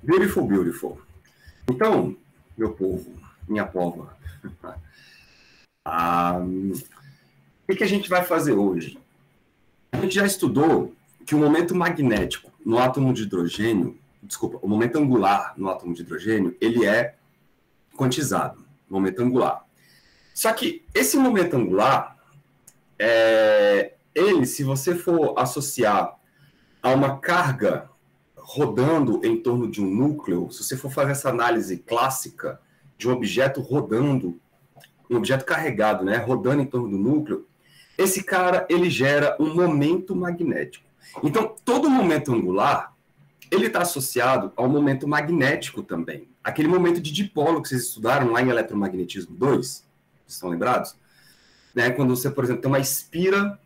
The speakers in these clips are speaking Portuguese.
Beautiful, beautiful. Então, meu povo, minha pova, o que a gente vai fazer hoje? A gente já estudou que o momento magnético no átomo de hidrogênio, desculpa, o momento angular no átomo de hidrogênio, ele é quantizado, momento angular. Só que esse momento angular, ele, se você for associar a uma carga rodando em torno de um núcleo, se você for fazer essa análise clássica de um objeto rodando, um objeto carregado, né, rodando em torno do núcleo, esse cara, ele gera um momento magnético. Então, todo momento angular, ele está associado ao momento magnético também. Aquele momento de dipolo que vocês estudaram lá em Eletromagnetismo 2, estão lembrados? Né, quando você, por exemplo, tem uma espira,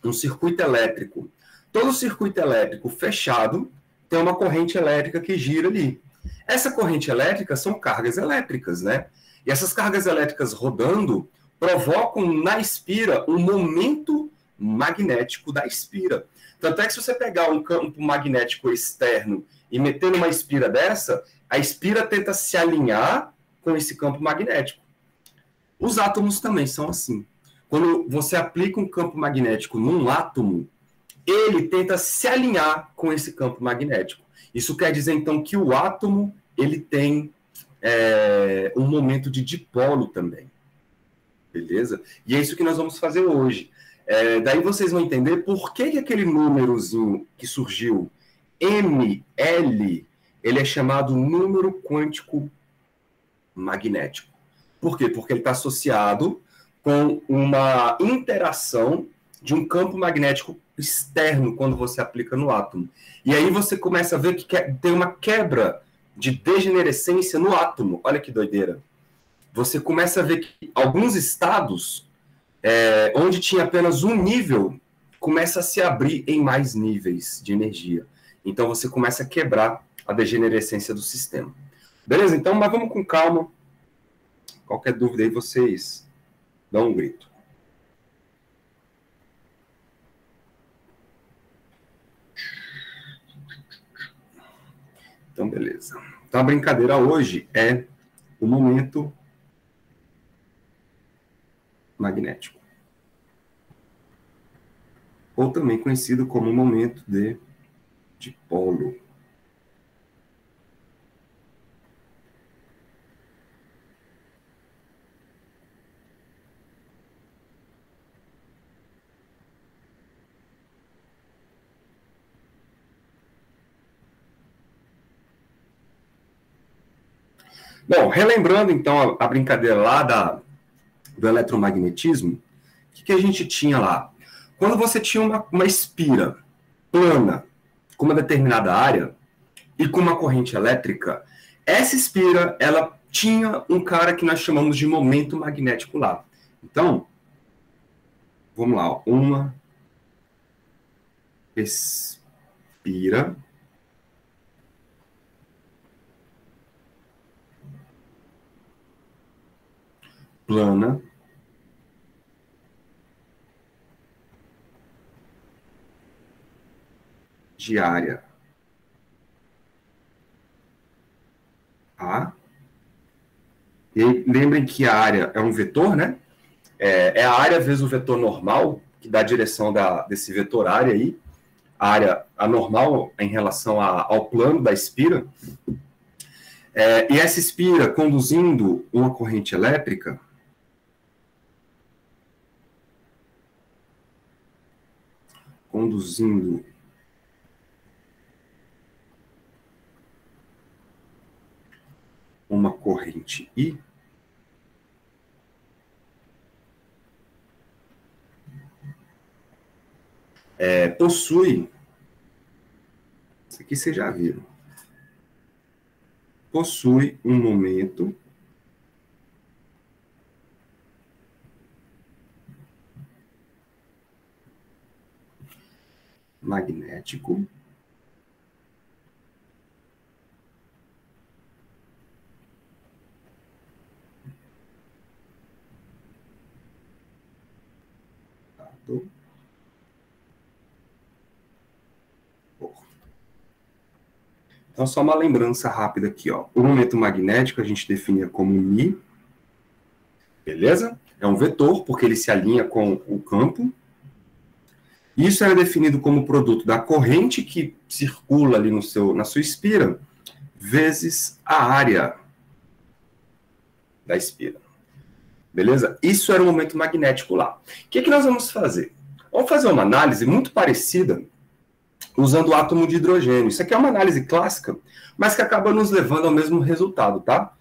um circuito elétrico. Todo circuito elétrico fechado tem uma corrente elétrica que gira ali. Essa corrente elétrica são cargas elétricas, né? E essas cargas elétricas rodando provocam na espira um momento magnético da espira. Tanto é que se você pegar um campo magnético externo e meter numa espira dessa, a espira tenta se alinhar com esse campo magnético. Os átomos também são assim. Quando você aplica um campo magnético num átomo, ele tenta se alinhar com esse campo magnético. Isso quer dizer, então, que o átomo ele tem um momento de dipolo também. Beleza? E é isso que nós vamos fazer hoje. Daí vocês vão entender por que aquele númerozinho que surgiu, ML, ele é chamado número quântico magnético. Por quê? Porque ele está associado com uma interação de um campo magnético externo quando você aplica no átomo. E aí você começa a ver que tem uma quebra de degenerescência no átomo. Olha que doideira. Você começa a ver que alguns estados, onde tinha apenas um nível, começa a se abrir em mais níveis de energia. Então você começa a quebrar a degenerescência do sistema. Beleza? Então, mas vamos com calma. Qualquer dúvida aí, vocês dão um grito. Então, beleza. Então, a brincadeira hoje é o momento magnético. Ou também conhecido como momento de dipolo. Bom, relembrando então a brincadeira lá do eletromagnetismo, o que a gente tinha lá? Quando você tinha uma espira plana com uma determinada área e com uma corrente elétrica, essa espira, ela tinha um cara que nós chamamos de momento magnético lá. Então, vamos lá, uma espira plana de área A. E aí, lembrem que a área é um vetor, né? É a área vezes o vetor normal, que dá a direção desse vetor área aí. A área anormal em relação ao plano da espira. E essa espira conduzindo uma corrente elétrica, conduzindo uma corrente I, possui, isso aqui vocês já viram, possui um momento magnético por Então, só uma lembrança rápida aqui, ó. O momento magnético a gente definia como μ, beleza? É um vetor, porque ele se alinha com o campo. Isso era definido como produto da corrente que circula ali na sua espira, vezes a área da espira. Beleza? Isso era o momento magnético lá. O que nós vamos fazer? Vamos fazer uma análise muito parecida usando o átomo de hidrogênio. Isso aqui é uma análise clássica, mas que acaba nos levando ao mesmo resultado, tá?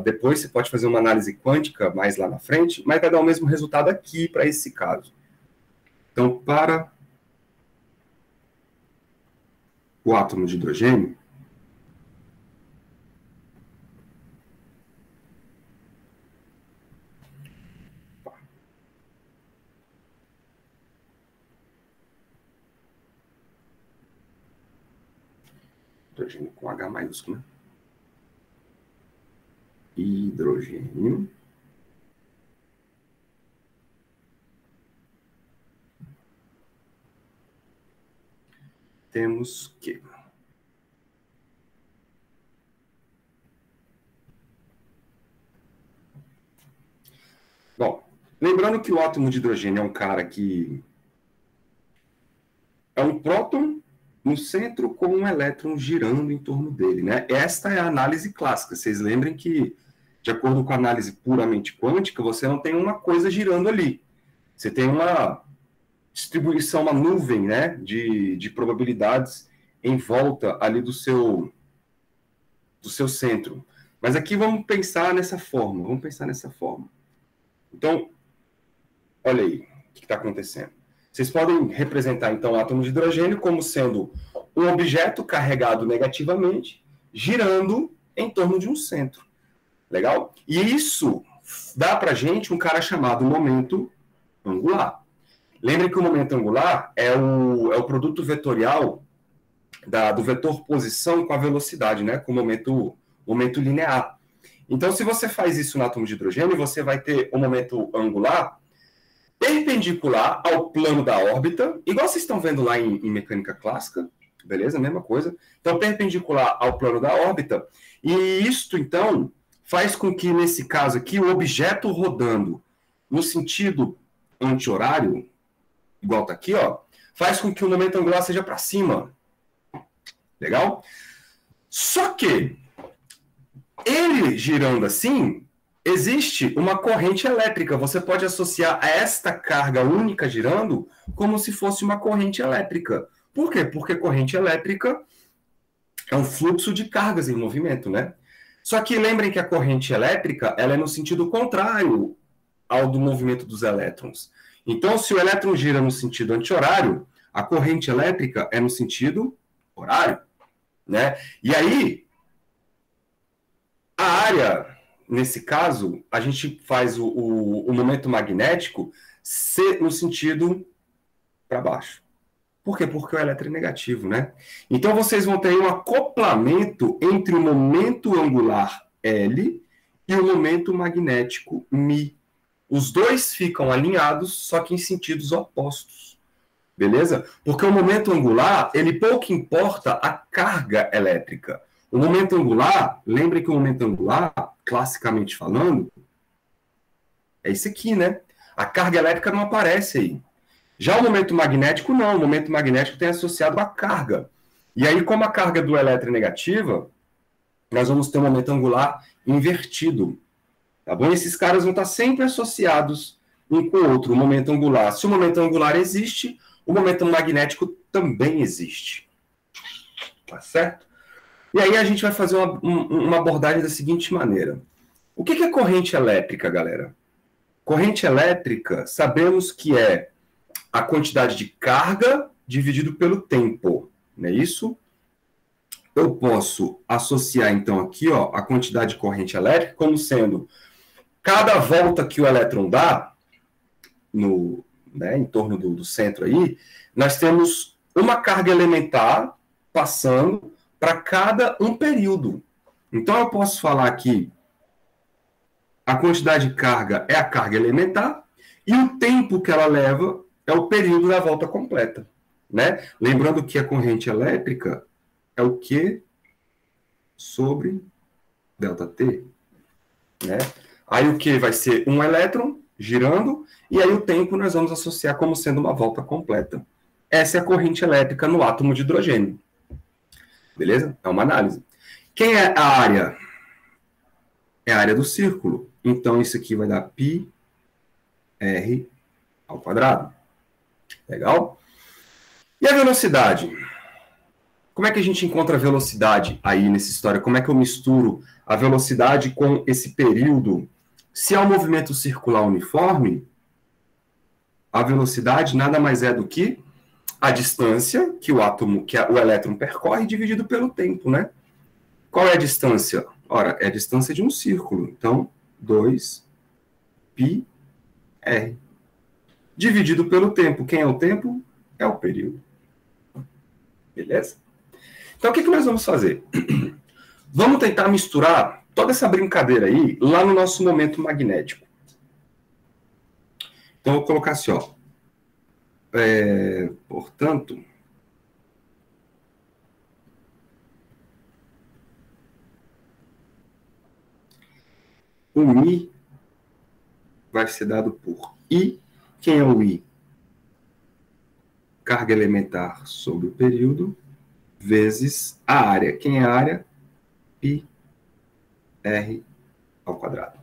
Depois você pode fazer uma análise quântica mais lá na frente, mas vai dar o mesmo resultado aqui para esse caso. Então, para o átomo de hidrogênio, hidrogênio com H maiúsculo, né? Hidrogênio. Temos que... Bom, lembrando que o átomo de hidrogênio é um cara que é um próton no centro com um elétron girando em torno dele, né? Esta é a análise clássica. Vocês lembrem que, de acordo com a análise puramente quântica, você não tem uma coisa girando ali. Você tem uma distribuição, uma nuvem, né, de probabilidades em volta ali do seu centro. Mas aqui vamos pensar nessa forma. Então, olha aí o que está acontecendo. Vocês podem representar, então, o átomo de hidrogênio como sendo um objeto carregado negativamente, girando em torno de um centro. Legal? E isso dá para a gente um cara chamado momento angular. Lembre que o momento angular é o produto vetorial do vetor posição com a velocidade, né? Com o momento linear. Então, se você faz isso no átomo de hidrogênio, você vai ter o momento angular perpendicular ao plano da órbita, igual vocês estão vendo lá em mecânica clássica, beleza? Mesma coisa. Então, perpendicular ao plano da órbita. E isto, então, faz com que, nesse caso aqui, o objeto rodando no sentido anti-horário, igual está aqui, ó, faz com que o momento angular seja para cima. Legal? Só que, ele girando assim, existe uma corrente elétrica. Você pode associar a esta carga única girando como se fosse uma corrente elétrica. Por quê? Porque corrente elétrica é um fluxo de cargas em movimento, né? Só que lembrem que a corrente elétrica ela é no sentido contrário ao do movimento dos elétrons. Então, se o elétron gira no sentido anti-horário, a corrente elétrica é no sentido horário, né? E aí, a área, nesse caso, a gente faz o momento magnético ser no sentido para baixo. Por quê? Porque o elétron é negativo, né? Então, vocês vão ter um acoplamento entre o momento angular L e o momento magnético μ. Os dois ficam alinhados, só que em sentidos opostos. Beleza? Porque o momento angular, ele pouco importa a carga elétrica. O momento angular, lembre que o momento angular, classicamente falando, é isso aqui, né? A carga elétrica não aparece aí. Já o momento magnético, não. O momento magnético tem associado a carga. E aí, como a carga do elétron é negativa, nós vamos ter um momento angular invertido. Tá bom? Esses caras vão estar sempre associados um com o outro. O momento angular. Se o momento angular existe, o momento magnético também existe. Tá certo? E aí a gente vai fazer uma abordagem da seguinte maneira. O que é corrente elétrica, galera? Corrente elétrica, sabemos que é a quantidade de carga dividido pelo tempo. Não é isso? Eu posso associar, então, aqui ó, a quantidade de corrente elétrica como sendo cada volta que o elétron dá em torno do centro aí, nós temos uma carga elementar passando para cada um período. Então, eu posso falar que a quantidade de carga é a carga elementar e o tempo que ela leva é o período da volta completa. Né? Lembrando que a corrente elétrica é o quê? sobre ΔT, né? Aí o que vai ser um elétron girando, e aí o tempo nós vamos associar como sendo uma volta completa. Essa é a corrente elétrica no átomo de hidrogênio. Beleza? É uma análise. Quem é a área? É a área do círculo. Então, isso aqui vai dar πr ao quadrado. Legal? E a velocidade? Como é que a gente encontra a velocidade aí nessa história? Como é que eu misturo a velocidade com esse período? Se há um movimento circular uniforme, a velocidade nada mais é do que a distância que o átomo, que o elétron percorre, dividido pelo tempo, né? Qual é a distância? Ora, é a distância de um círculo. Então, 2πr. Dividido pelo tempo. Quem é o tempo? É o período. Beleza? Então, o que nós vamos fazer? Vamos tentar misturar toda essa brincadeira aí lá no nosso momento magnético. Então, eu vou colocar assim, ó. Portanto, o μ vai ser dado por I. Quem é o I? Carga elementar sobre o período, vezes a área. Quem é a área? πr ao quadrado.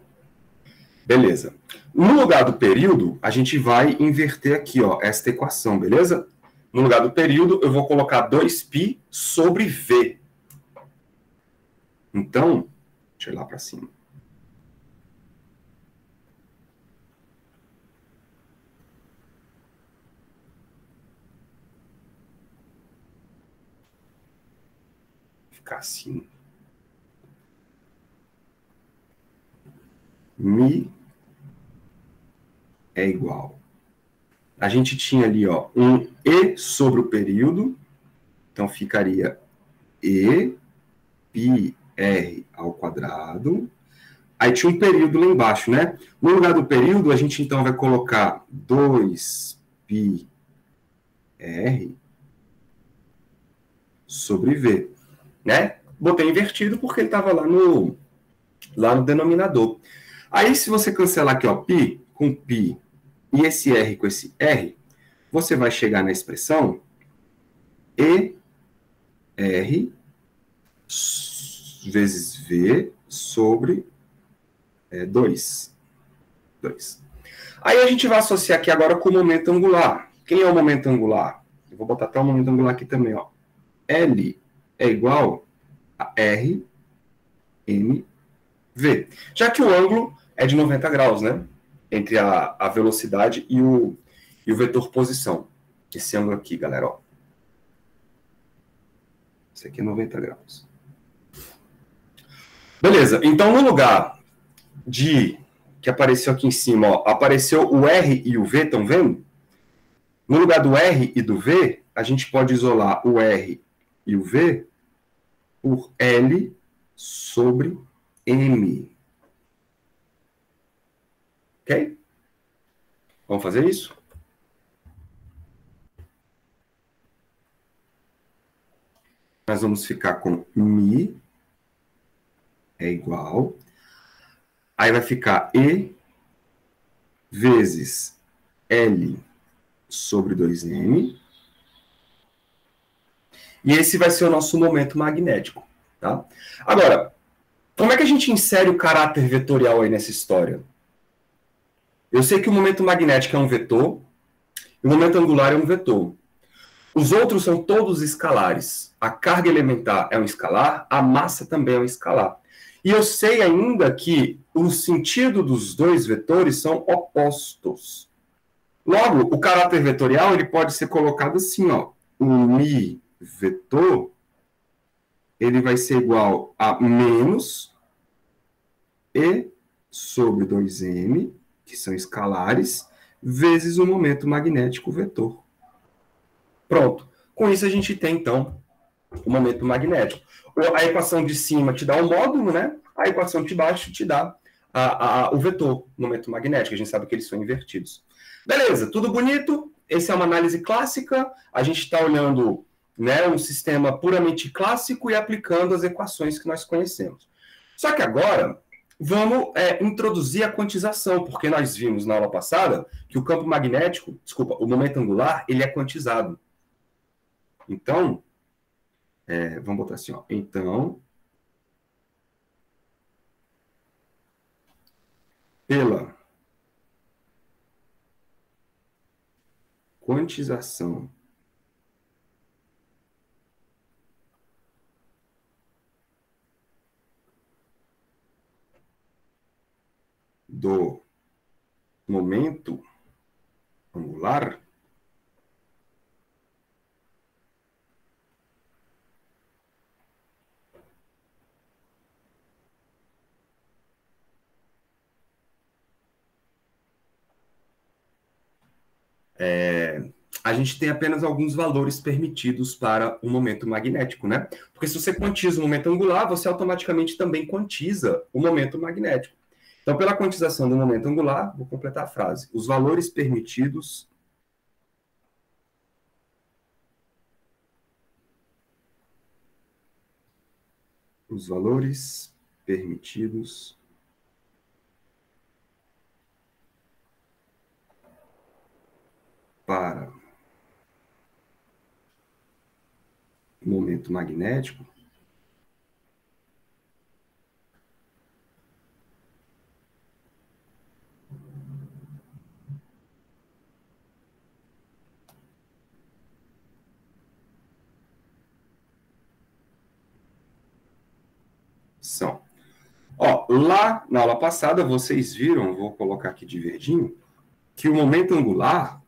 Beleza. No lugar do período, a gente vai inverter aqui, ó, esta equação, beleza? No lugar do período, eu vou colocar 2π sobre V. Então, deixa eu ir lá para cima. Ficar assim. μ é igual. A gente tinha ali, ó, um E sobre o período. Então, ficaria E πr ao quadrado. Aí tinha um período lá embaixo, né? No lugar do período, a gente então vai colocar 2πr sobre V, né? Botei invertido porque ele estava lá no denominador. Aí, se você cancelar aqui, ó, π com π e esse R com esse R, você vai chegar na expressão ER vezes V sobre 2. Aí a gente vai associar aqui agora com o momento angular. Quem é o momento angular? Eu vou botar até o momento angular aqui também, ó. L é igual a R mv. Já que o ângulo é de 90 graus, né? Entre a velocidade e o vetor posição. Esse ângulo aqui, galera, ó. Esse aqui é 90 graus. Beleza, então no lugar de que apareceu aqui em cima, ó, apareceu o R e o V, estão vendo? No lugar do R e do V, a gente pode isolar o R e o V por L sobre M. Ok? Vamos fazer isso? Nós vamos ficar com μ é igual. Aí vai ficar E vezes L sobre 2M. E esse vai ser o nosso momento magnético. Tá? Agora, como é que a gente insere o caráter vetorial aí nessa história? Eu sei que o momento magnético é um vetor, e o momento angular é um vetor. Os outros são todos escalares. A carga elementar é um escalar, a massa também é um escalar. E eu sei ainda que o sentido dos dois vetores são opostos. Logo, o caráter vetorial ele pode ser colocado assim, ó. O μ vetor ele vai ser igual a menos E sobre 2M, que são escalares, vezes o momento magnético vetor. Pronto. Com isso a gente tem, então, o momento magnético. A equação de cima te dá o módulo, né? A equação de baixo te dá o vetor, momento magnético. A gente sabe que eles são invertidos. Beleza, tudo bonito. Essa é uma análise clássica. A gente está olhando né, um sistema puramente clássico e aplicando as equações que nós conhecemos. Só que agora, vamos introduzir a quantização, porque nós vimos na aula passada que o campo magnético, desculpa, o momento angular, ele é quantizado. Então, vamos botar assim, ó. Então, pela quantização do momento angular, a gente tem apenas alguns valores permitidos para o momento magnético, né? Porque se você quantiza o momento angular, você automaticamente também quantiza o momento magnético. Então, pela quantização do momento angular, vou completar a frase. Os valores permitidos para o momento magnético são. Ó, lá na aula passada, vocês viram, vou colocar aqui de verdinho, que o momento angular,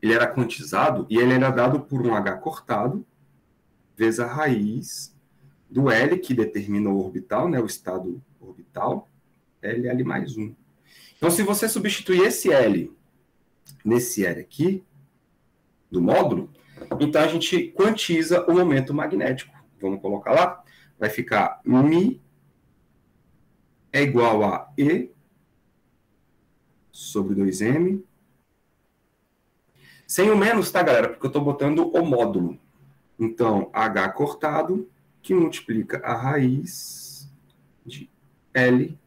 ele era quantizado e ele era dado por um H cortado, vezes a raiz do L, que determina o orbital, né, o estado orbital, LL mais 1. Então, se você substituir esse L nesse L aqui, do módulo, então a gente quantiza o momento magnético. Vamos colocar lá? Vai ficar μ é igual a E sobre 2M. Sem o menos, tá, galera? Porque eu estou botando o módulo. Então, H cortado, que multiplica a raiz de L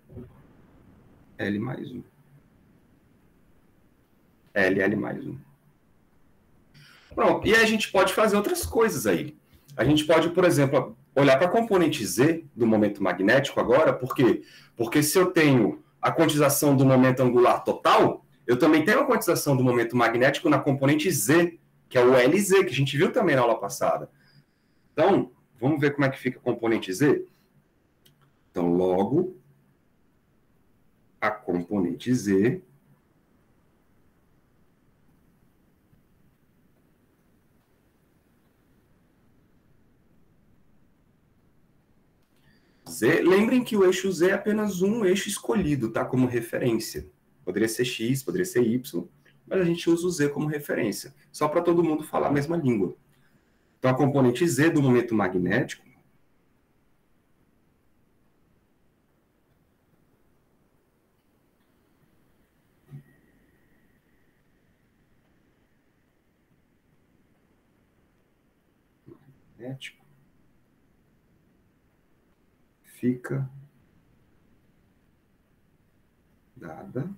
mais 1. LL mais 1. Pronto. E aí a gente pode fazer outras coisas aí. A gente pode, por exemplo, olhar para a componente Z do momento magnético agora, por quê? Porque se eu tenho a quantização do momento angular total, eu também tenho a quantização do momento magnético na componente Z, que é o LZ, que a gente viu também na aula passada. Então, vamos ver como é que fica a componente Z? Então, logo, a componente Z Z, lembrem que o eixo Z é apenas um eixo escolhido, tá? Como referência. Poderia ser X, poderia ser Y, mas a gente usa o Z como referência, só para todo mundo falar a mesma língua. Então, a componente Z do momento magnético fica dada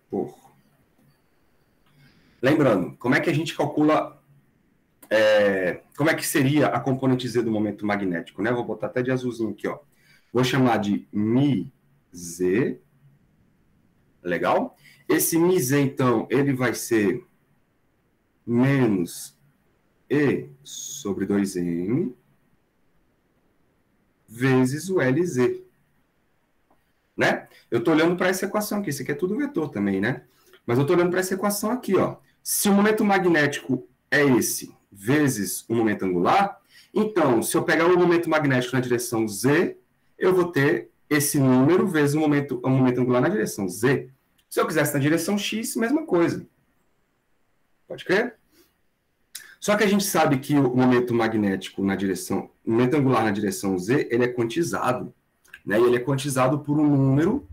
por... Lembrando, como é que a gente calcula... como é que seria a componente Z do momento magnético, né? Vou botar até de azulzinho aqui, ó. Vou chamar de μZ. Legal? Esse μZ, então, ele vai ser menos E sobre 2M vezes o LZ. Né? Eu estou olhando para essa equação aqui. Isso aqui é tudo vetor também, né? Mas eu estou olhando para essa equação aqui, ó. Se o momento magnético é esse vezes o momento angular, então, se eu pegar o momento magnético na direção Z, eu vou ter esse número vezes o momento angular na direção Z. Se eu quisesse na direção X, mesma coisa. Pode crer? Só que a gente sabe que o momento magnético na direção, o momento angular na direção Z, ele é quantizado. Né? E ele é quantizado por um número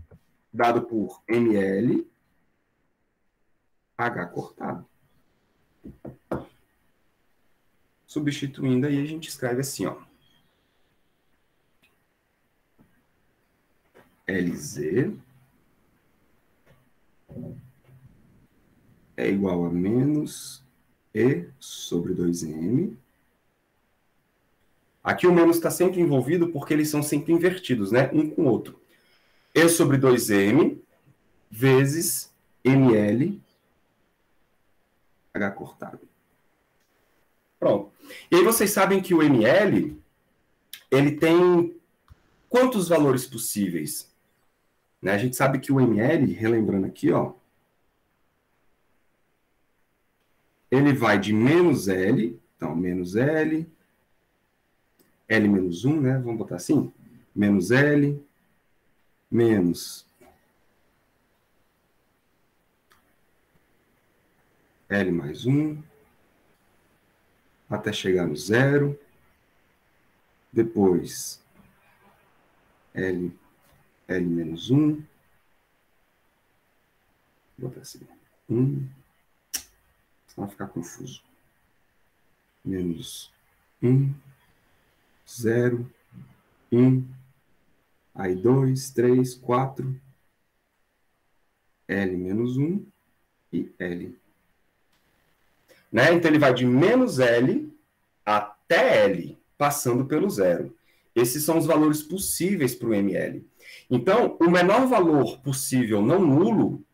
dado por ml H cortado. Substituindo aí, a gente escreve assim, ó. LZ é igual a menos E sobre 2M. Aqui o menos está sempre envolvido porque eles são sempre invertidos, né? Um com o outro. E sobre 2M vezes ML H cortado. Pronto. E aí vocês sabem que o ML, ele tem quantos valores possíveis? Né? A gente sabe que o ML, relembrando aqui, ó, ele vai de menos L, então menos L, L menos 1, né? Vamos botar assim, menos L, menos L mais 1, até chegar no zero. Depois, L menos 1. Vou botar assim, 1. Senão vai ficar confuso. Menos 1, 0, 1. Aí 2, 3, 4. L menos 1 e L. Né? Então, ele vai de menos L até L, passando pelo zero. Esses são os valores possíveis para o ML. Então, o menor valor possível não nulo,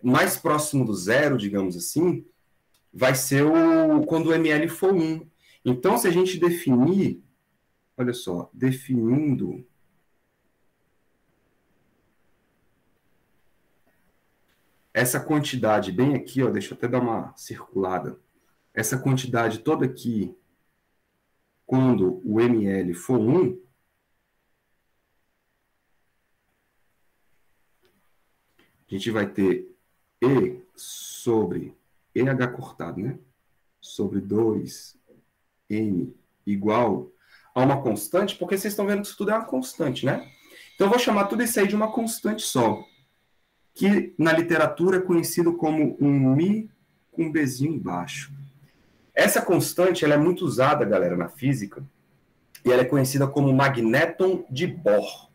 mais próximo do zero, digamos assim, vai ser quando o ML for 1. Então, se a gente definir, olha só, definindo essa quantidade bem aqui, ó, deixa eu até dar uma circulada. Essa quantidade toda aqui, quando o ML for 1, a gente vai ter E sobre EH cortado, né? Sobre 2M igual a uma constante, porque vocês estão vendo que isso tudo é uma constante, né? Então, eu vou chamar tudo isso aí de uma constante só, que na literatura é conhecido como um Mi com Bzinho embaixo. Essa constante ela é muito usada, galera, na física, e ela é conhecida como magnéton de Bohr.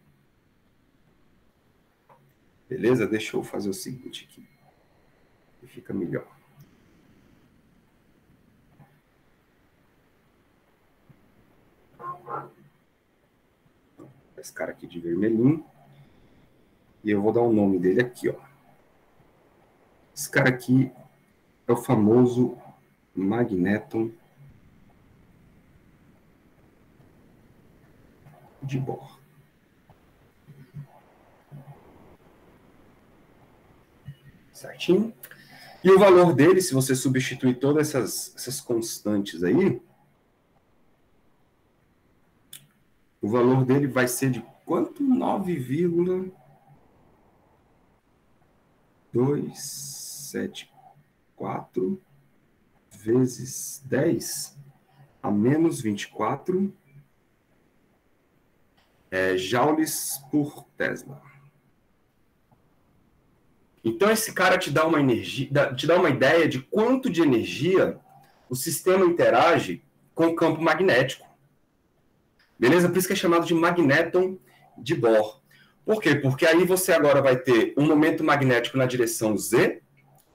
Beleza? Deixa eu fazer o seguinte aqui, que fica melhor. Esse cara aqui de vermelhinho. E eu vou dar o nome dele aqui, ó. Esse cara aqui é o famoso magnéton de Bohr. Certinho? E o valor dele, se você substituir todas essas constantes aí, o valor dele vai ser de quanto? 9,274 vezes 10 a menos 24 joules por Tesla. Então, esse cara te dá uma energia, te dá uma ideia de quanto de energia o sistema interage com o campo magnético. Beleza? Por isso que é chamado de magnéton de Bohr. Por quê? Porque aí você agora vai ter um momento magnético na direção Z,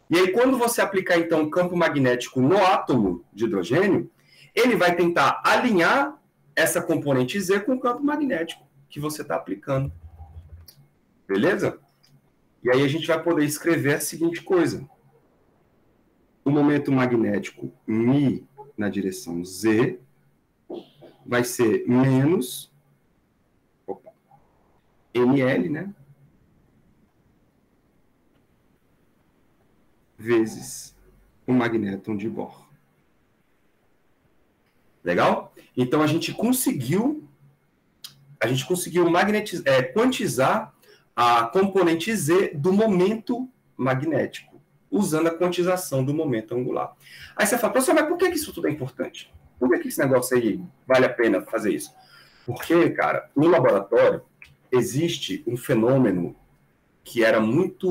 e aí quando você aplicar, então, o campo magnético no átomo de hidrogênio, ele vai tentar alinhar essa componente Z com o campo magnético que você está aplicando. Beleza? E aí a gente vai poder escrever a seguinte coisa. O momento magnético Mi na direção Z vai ser menos ML, né? Vezes o magnéton de Bohr. Legal? Então a gente conseguiu quantizar a componente Z do momento magnético, usando a quantização do momento angular. Aí você fala, professor, mas por que isso tudo é importante? Por que esse negócio aí vale a pena fazer isso? Porque, cara, no laboratório, existe um fenômeno que era muito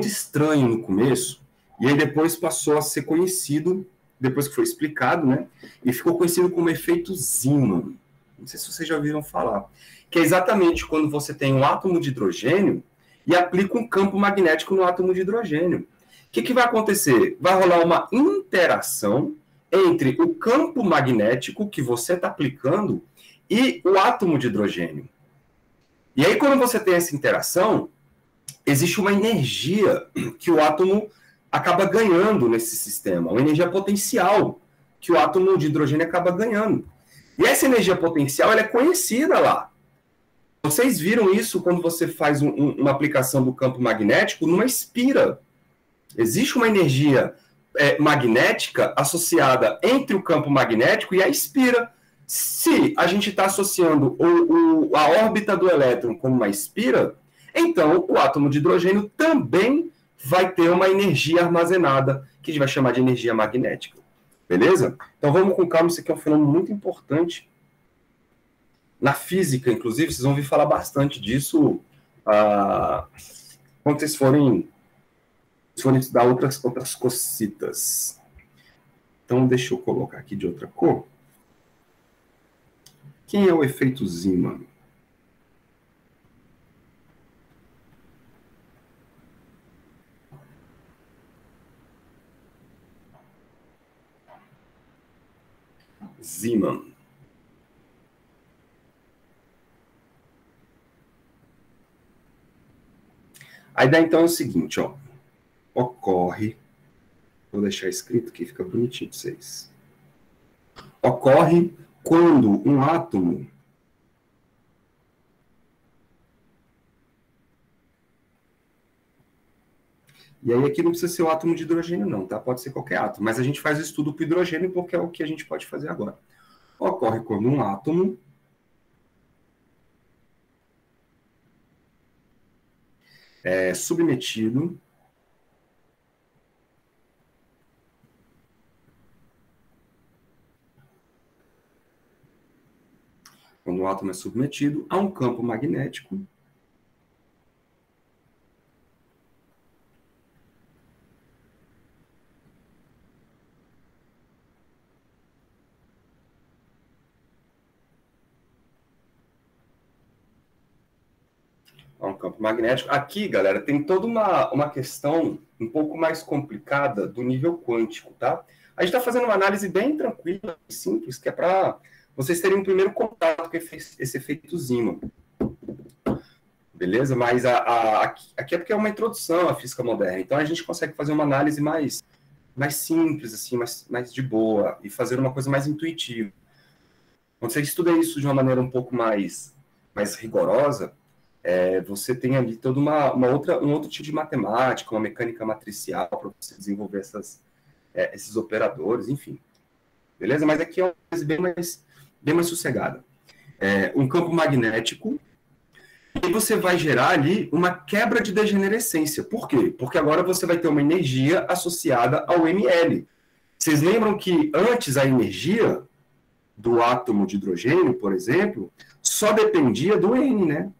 estranho no começo, e aí depois passou a ser conhecido, depois que foi explicado, né? E ficou conhecido como efeito Zeeman. Não sei se vocês já ouviram falar. Que é exatamente quando você tem um átomo de hidrogênio e aplica um campo magnético no átomo de hidrogênio. O que vai acontecer? Vai rolar uma interação entre o campo magnético que você está aplicando e o átomo de hidrogênio. E aí, quando você tem essa interação, existe uma energia que o átomo acaba ganhando nesse sistema, uma energia potencial que o átomo de hidrogênio acaba ganhando. E essa energia potencial ela é conhecida lá. Vocês viram isso quando você faz uma aplicação do campo magnético numa espira. Existe uma energia magnética associada entre o campo magnético e a espira. Se a gente está associando a órbita do elétron como uma espira, então o átomo de hidrogênio também vai ter uma energia armazenada, que a gente vai chamar de energia magnética. Beleza? Então vamos com calma, isso aqui é um fenômeno muito importante. Na física, inclusive, vocês vão ouvir falar bastante disso quando vocês forem estudar outras cositas. Então, deixa eu colocar aqui de outra cor. Quem é o efeito Zeeman? Zeeman. A ideia, então, é o seguinte, ó. Ocorre... Vou deixar escrito aqui, fica bonitinho para vocês. Ocorre quando um átomo e aí aqui não precisa ser o átomo de hidrogênio não, tá? Pode ser qualquer átomo, mas a gente faz o estudo para o hidrogênio porque é o que a gente pode fazer agora. Ocorre quando um átomo é submetido quando o átomo é submetido a um campo magnético Aqui, galera, tem toda uma questão um pouco mais complicada do nível quântico, tá? A gente está fazendo uma análise bem tranquila, simples, que é para vocês terem um primeiro contato com esse efeito Zeeman. Beleza? Mas aqui é porque é uma introdução à física moderna. Então a gente consegue fazer uma análise mais simples, assim, mais de boa, e fazer uma coisa mais intuitiva. Quando você estuda isso de uma maneira um pouco mais rigorosa, você tem ali todo um outro tipo de matemática, uma mecânica matricial para você desenvolver esses operadores, enfim. Beleza? Mas aqui é uma coisa bem mais sossegada. Um campo magnético, e você vai gerar ali uma quebra de degenerescência. Por quê? Porque agora você vai ter uma energia associada ao ml. Vocês lembram que antes a energia do átomo de hidrogênio, por exemplo, só dependia do N, né?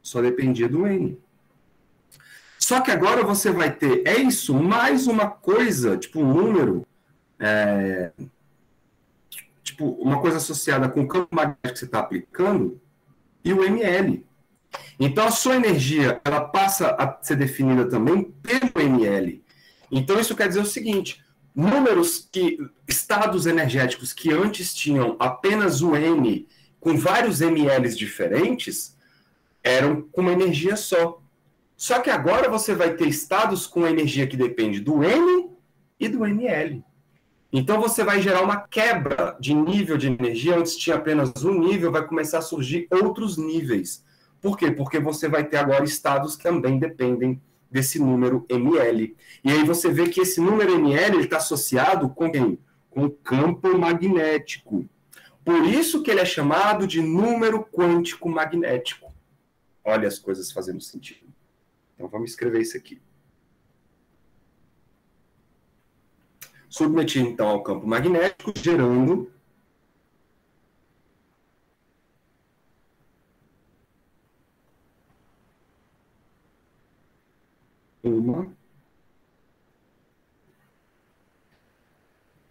Só dependia do N. Só que agora você vai ter, isso, mais uma coisa, tipo um número, tipo uma coisa associada com o campo magnético que você está aplicando, e o ml. Então, a sua energia ela passa a ser definida também pelo ml. Então, isso quer dizer o seguinte, estados energéticos que antes tinham apenas o N com vários mLs diferentes, eram com uma energia só. Só que agora você vai ter estados com energia que depende do N e do ml. Então você vai gerar uma quebra de nível de energia, antes tinha apenas um nível, vai começar a surgir outros níveis. Por quê? Porque você vai ter agora estados que também dependem desse número ml. E aí você vê que esse número ml está associado com quem? Com o campo magnético. Por isso que ele é chamado de número quântico magnético. Olha as coisas fazendo sentido. Então vamos escrever isso aqui. Submetido, então, ao campo magnético, gerando uma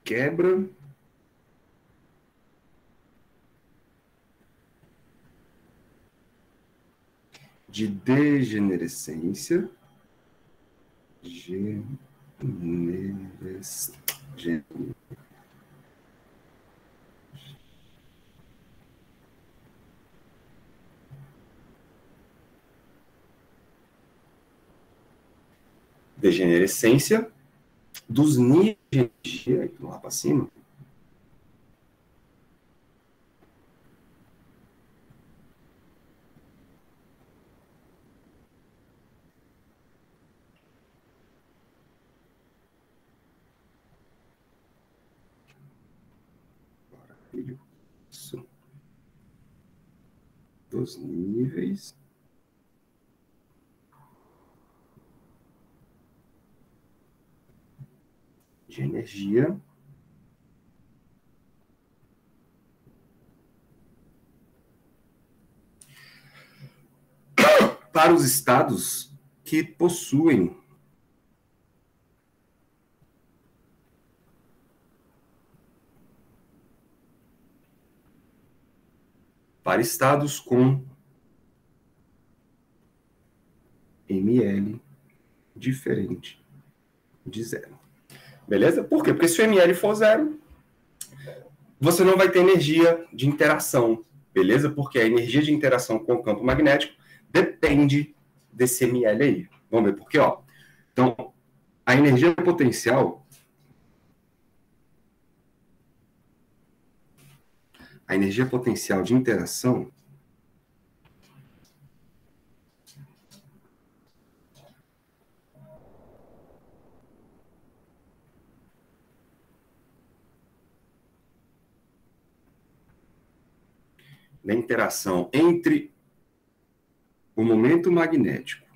quebra de degenerescência, degenerescência dos níveis de energia, então lá para cima, isso, dos níveis de energia para os estados que possuem para estados com ml diferente de zero. Beleza? Por quê? Porque se o ml for zero, você não vai ter energia de interação. Beleza? Porque a energia de interação com o campo magnético depende desse ml aí. Vamos ver por quê? Ó. Então, a energia potencial, de interação da interação entre o momento magnético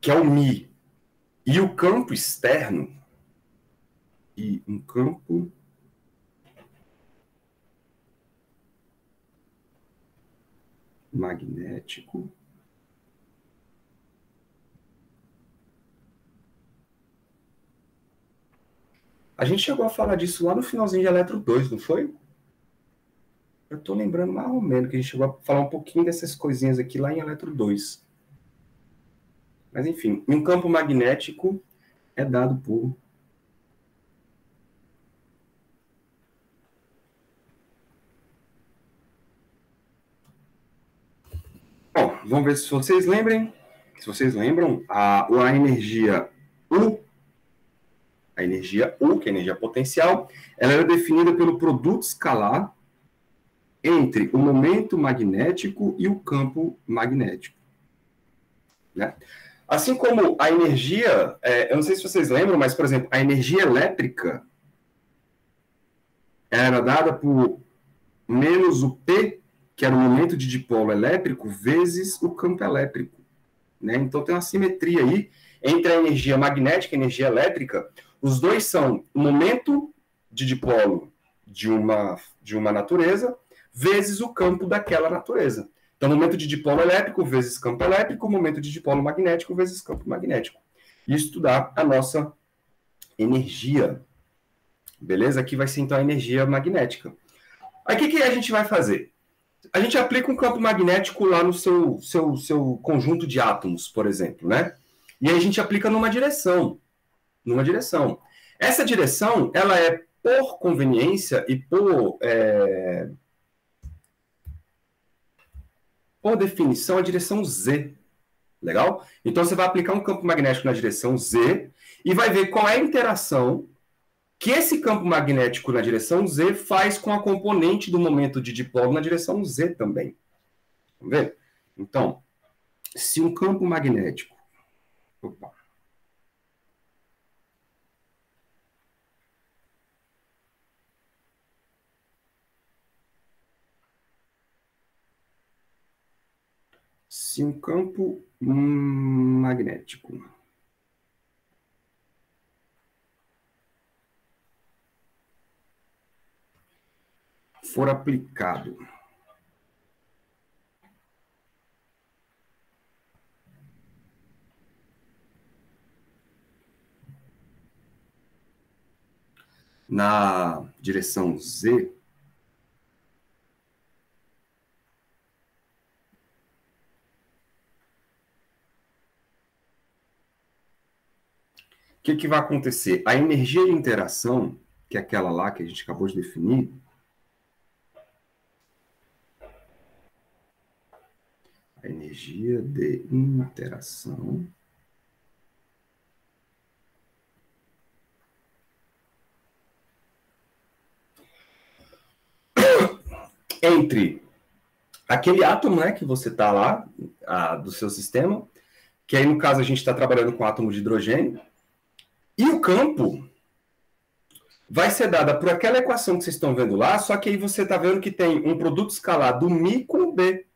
que é o Mi, e o campo externo, e um campo magnético a gente chegou a falar disso lá no finalzinho de Eletro 2, não foi? Eu estou lembrando mais ou menos que a gente chegou a falar um pouquinho dessas coisinhas aqui lá em Eletro 2. Mas enfim, um campo magnético é dado por bom, vamos ver se vocês lembrem. Se vocês lembram, a energia U, que é a energia potencial, ela era definida pelo produto escalar entre o momento magnético e o campo magnético. Né? Assim como a energia, eu não sei se vocês lembram, mas, por exemplo, a energia elétrica era dada por menos o P, que era o momento de dipolo elétrico, vezes o campo elétrico. Né? Então tem uma simetria aí entre a energia magnética e a energia elétrica. Os dois são o momento de dipolo de uma natureza vezes o campo daquela natureza. Então, momento de dipolo elétrico vezes campo elétrico, momento de dipolo magnético vezes campo magnético. Isso dá a nossa energia. Beleza? Aqui vai ser então a energia magnética. Aí o que a gente vai fazer? A gente aplica um campo magnético lá no seu conjunto de átomos, por exemplo, né? E aí a gente aplica numa direção. Essa direção, ela é por conveniência e por definição a direção Z. Legal? Então você vai aplicar um campo magnético na direção Z e vai ver qual é a interação que esse campo magnético na direção Z faz com a componente do momento de dipolo na direção Z também. Vamos ver? Então, se um campo magnético... Opa. Se um campo magnético for aplicado na direção Z, o que vai acontecer? A energia de interação, que é aquela lá que a gente acabou de definir, a energia de interação entre aquele átomo, né, que você está lá, do seu sistema, que aí no caso a gente está trabalhando com átomo de hidrogênio, e o campo vai ser dada por aquela equação que vocês estão vendo lá, só que aí você está vendo que tem um produto escalar do μ com o B,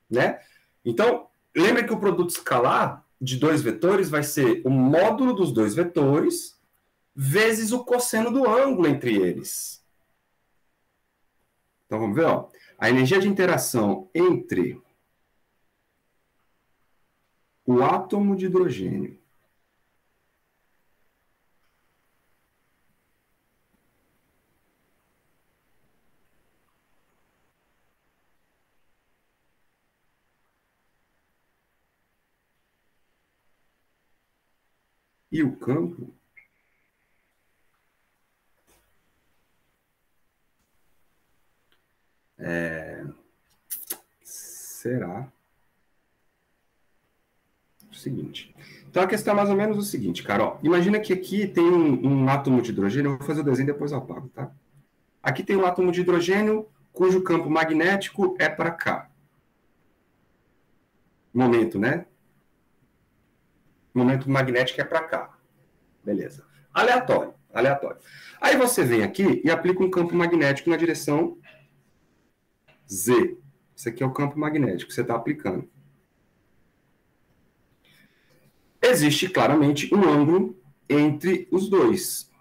né? Então, lembra que o produto escalar de dois vetores vai ser o módulo dos dois vetores vezes o cosseno do ângulo entre eles. Então, vamos ver, ó. A energia de interação entre o átomo de hidrogênio e o campo será o seguinte. Então, a questão é mais ou menos o seguinte, cara. Ó, imagina que aqui tem um átomo de hidrogênio. Eu vou fazer o desenho e depois eu apago, tá? Aqui tem um átomo de hidrogênio cujo campo magnético é para cá. Momento, né? Momento magnético é para cá. Beleza. Aleatório, aleatório. Aí você vem aqui e aplica um campo magnético na direção Z. Esse aqui é o campo magnético que você está aplicando. Existe claramente um ângulo entre os dois.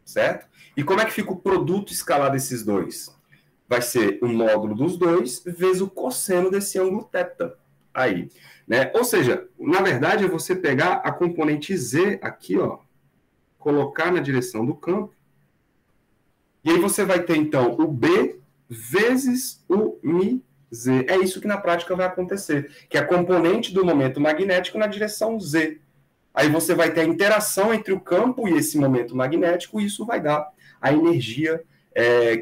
Certo? E como é que fica o produto escalar desses dois? Vai ser o módulo dos dois vezes o cosseno desse ângulo θ. Aí, né? Ou seja, na verdade é você pegar a componente Z aqui, ó, colocar na direção do campo, e aí você vai ter então o B vezes o μz. É isso que na prática vai acontecer, que é a componente do momento magnético na direção Z. Aí você vai ter a interação entre o campo e esse momento magnético, e isso vai dar a energia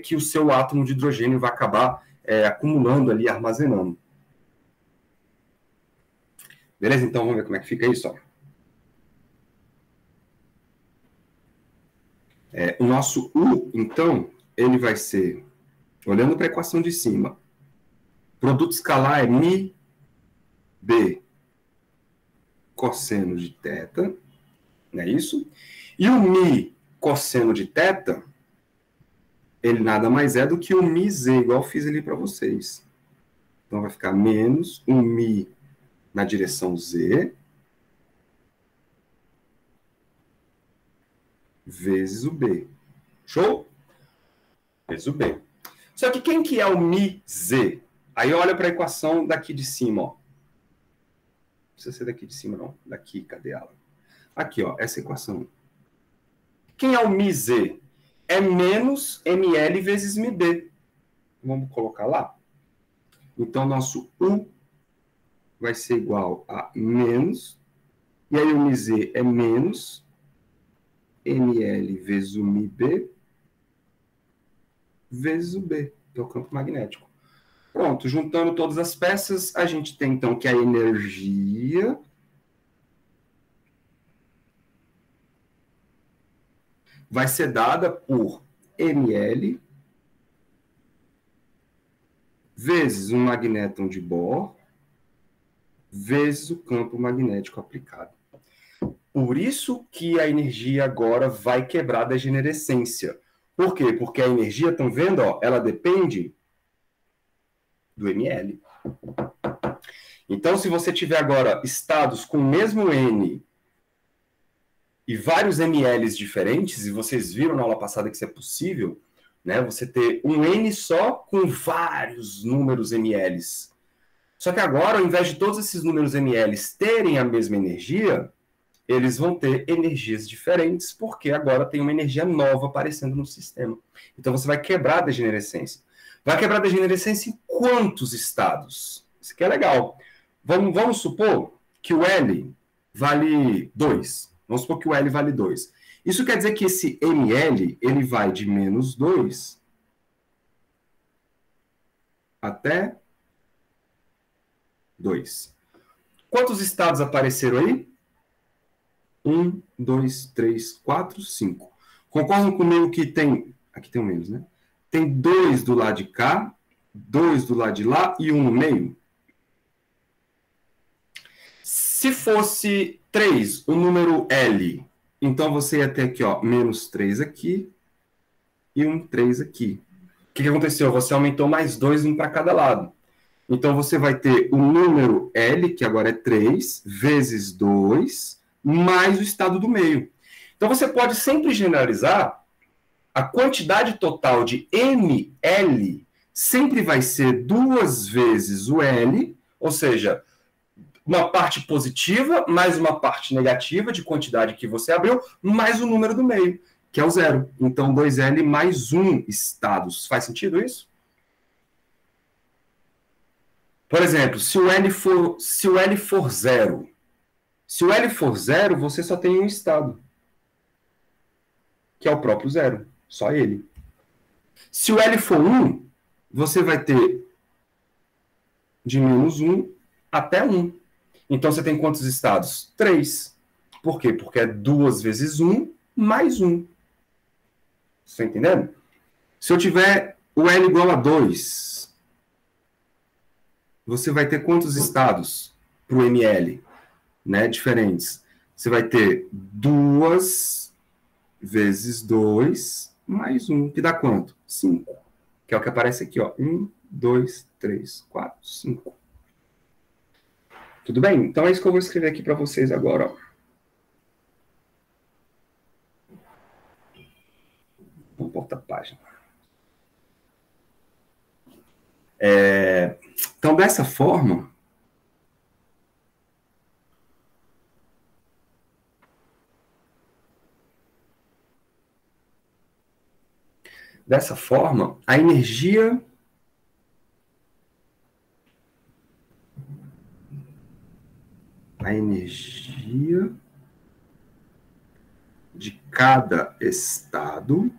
que o seu átomo de hidrogênio vai acabar acumulando ali, armazenando. Beleza? Então vamos ver como é que fica isso. Ó. O nosso U, então, ele vai ser, olhando para a equação de cima, produto escalar é μ B cosseno de θ, não é isso? E o μ cosseno de θ, ele nada mais é do que o μz, igual eu fiz ali para vocês. Então vai ficar menos o μ na direção Z vezes o B. Show? Vezes o B. Só que quem que é o μz? Aí olha para a equação daqui de cima, ó. Não precisa ser daqui de cima, não. Daqui, cadê ela? Aqui, ó, essa equação. Quem é o μz? É menos ml vezes mb. Vamos colocar lá? Então, nosso U vai ser igual a menos, e aí o μz é menos ml vezes o mb vezes o B, que é o campo magnético. Pronto, juntando todas as peças, a gente tem então que a energia vai ser dada por ml vezes um magnéton de Bohr vezes o campo magnético aplicado. Por isso que a energia agora vai quebrar da degenerescência. Por quê? Porque a energia, estão vendo, ó, ela depende do ml. Então, se você tiver agora estados com o mesmo N e vários mLs diferentes, e vocês viram na aula passada que isso é possível, né? Você ter um N só com vários números mLs. Só que agora, ao invés de todos esses números mLs terem a mesma energia, eles vão ter energias diferentes, porque agora tem uma energia nova aparecendo no sistema. Então você vai quebrar a degenerescência. Vai quebrar a degenerescência em quantos estados? Isso aqui é legal. Vamos supor que o L vale 2. Vamos supor que o L vale 2. Isso quer dizer que esse mL, ele vai de menos 2 até 2. Quantos estados apareceram aí? 1, 2, 3, 4, 5. Concordam comigo que tem... Aqui tem um menos, né? Tem 2 do lado de cá, 2 do lado de lá e 1 no meio. Se fosse 3, o número L, então você ia ter aqui, ó, menos 3 aqui e um 3 aqui. O que aconteceu? Você aumentou mais 2, um para cada lado. Então você vai ter o número L, que agora é 3, vezes 2, mais o estado do meio. Então você pode sempre generalizar a quantidade total de mL sempre vai ser 2 vezes o L, ou seja, uma parte positiva mais uma parte negativa de quantidade que você abriu, mais o número do meio, que é o 0. Então 2L mais 1 estados. Faz sentido isso? Por exemplo, se o L for 0, se o L for 0, você só tem um estado, que é o próprio 0, só ele. Se o L for 1, você vai ter de menos 1 até 1. Então você tem quantos estados? 3. Por quê? Porque é 2 vezes 1 mais 1. Você está entendendo? Se eu tiver o L igual a 2, você vai ter quantos estados para o mL, né, diferentes? Você vai ter 2 vezes 2 mais 1, que dá quanto? 5. Que é o que aparece aqui, ó. 1, 2, 3, 4, 5. Tudo bem? Então é isso que eu vou escrever aqui para vocês agora, ó. Vamos voltar a página. Então, dessa forma, a energia de cada estado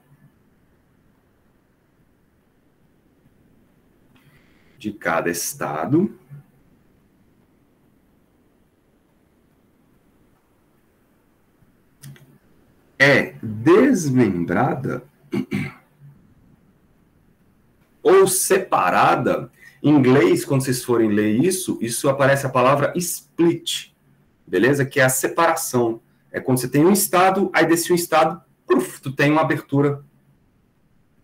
é desmembrada ou separada. Em inglês, quando vocês forem ler isso aparece a palavra split, beleza? Que é a separação. É quando você tem um estado, aí desse um estado, tu tem uma abertura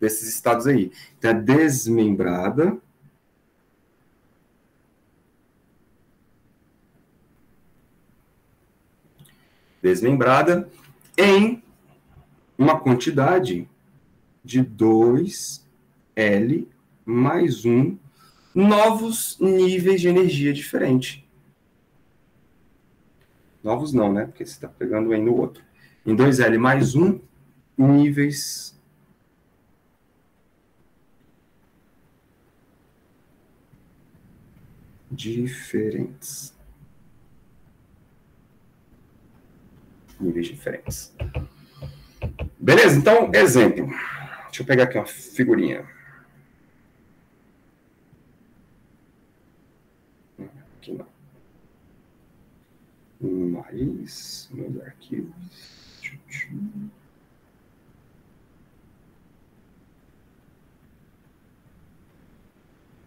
desses estados aí. Então, é desmembrada em uma quantidade de 2L mais 1 novos níveis de energia diferente. Novos não, né? Porque você está pegando aí no outro. Em 2L mais 1 níveis diferentes. Níveis diferentes. Beleza? Então, exemplo. Deixa eu pegar aqui uma figurinha. Aqui não. Mais meus arquivos.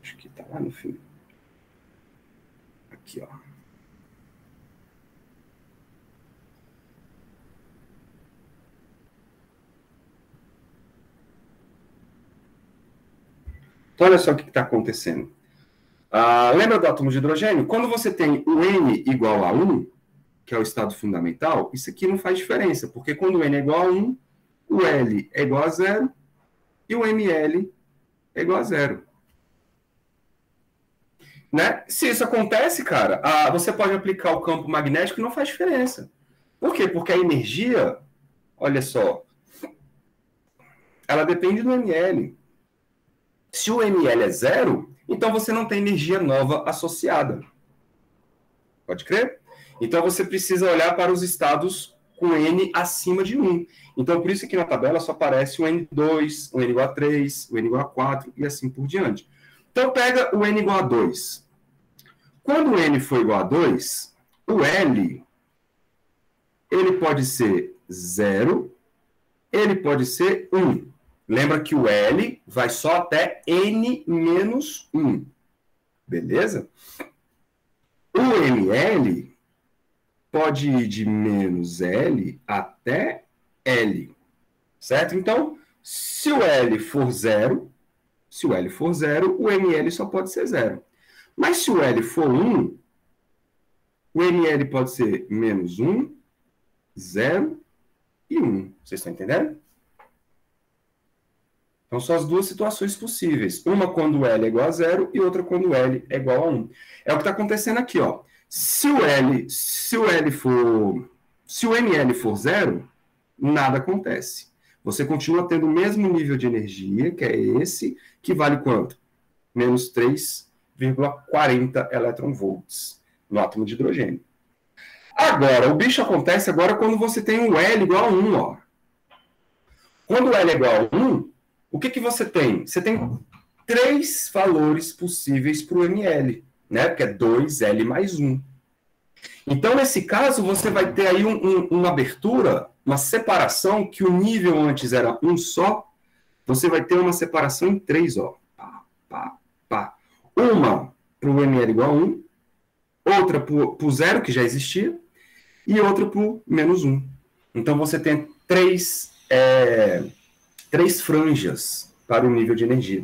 Acho que tá lá no fim. Aqui, ó. Então, olha só o que está acontecendo. Lembra do átomo de hidrogênio? Quando você tem o N igual a 1, que é o estado fundamental, isso aqui não faz diferença, porque quando o N é igual a 1, o L é igual a 0 e o ml é igual a zero. Né? Se isso acontece, cara, você pode aplicar o campo magnético e não faz diferença. Por quê? Porque a energia, olha só, ela depende do ml. Se o ml é zero, então você não tem energia nova associada. Pode crer? Então você precisa olhar para os estados com N acima de 1. Então, por isso que na tabela só aparece o N2, o N igual a 3, o N igual a 4 e assim por diante. Então, pega o N igual a 2. Quando o N for igual a 2, o L ele pode ser 0, ele pode ser 1. Lembra que o L vai só até N menos 1. Beleza? O ML pode ir de menos L até L. Certo? Então, se o L for 0, o ML só pode ser 0. Mas se o L for 1, o ML pode ser menos 1, 0 e 1. Vocês estão entendendo? Então, são as duas situações possíveis. Uma quando o L é igual a 0 e outra quando o L é igual a 1. É o que está acontecendo aqui, ó. Se o ML for 0, nada acontece. Você continua tendo o mesmo nível de energia, que é esse, que vale quanto? Menos 3,40 eletronvolts no átomo de hidrogênio. Agora, o bicho acontece agora quando você tem um L igual a 1, ó. Quando o L é igual a 1, o que você tem? Você tem 3 valores possíveis para o ml, né? Porque é 2L mais 1. Então, nesse caso, você vai ter aí uma abertura, uma separação, que o nível antes era 1 só, você vai ter uma separação em 3, ó. Pá, pá, pá. Uma para o ml igual a 1, outra para o 0, que já existia, e outra para o menos 1. Então, você tem 3 franjas para o nível de energia.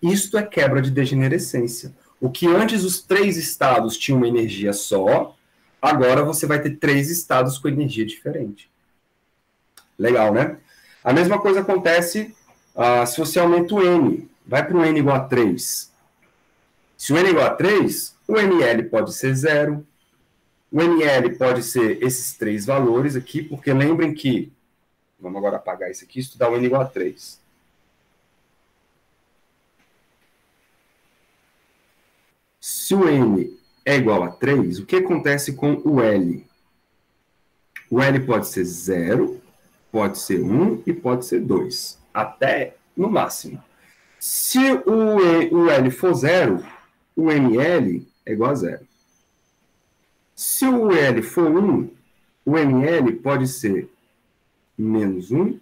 Isto é quebra de degenerescência. O que antes os 3 estados tinham uma energia só, agora você vai ter 3 estados com energia diferente. Legal, né? A mesma coisa acontece se você aumenta o N. Vai para o N igual a 3. Se o N igual a 3, o ML pode ser 0. O ML pode ser esses 3 valores aqui, porque lembrem que, vamos agora apagar isso aqui, estudar o N igual a 3. Se o N é igual a 3, o que acontece com o L? O L pode ser 0, pode ser 1 e pode ser 2. Até no máximo. Se o L for 0, o ML é igual a 0. Se o L for 1, o ML pode ser menos 1,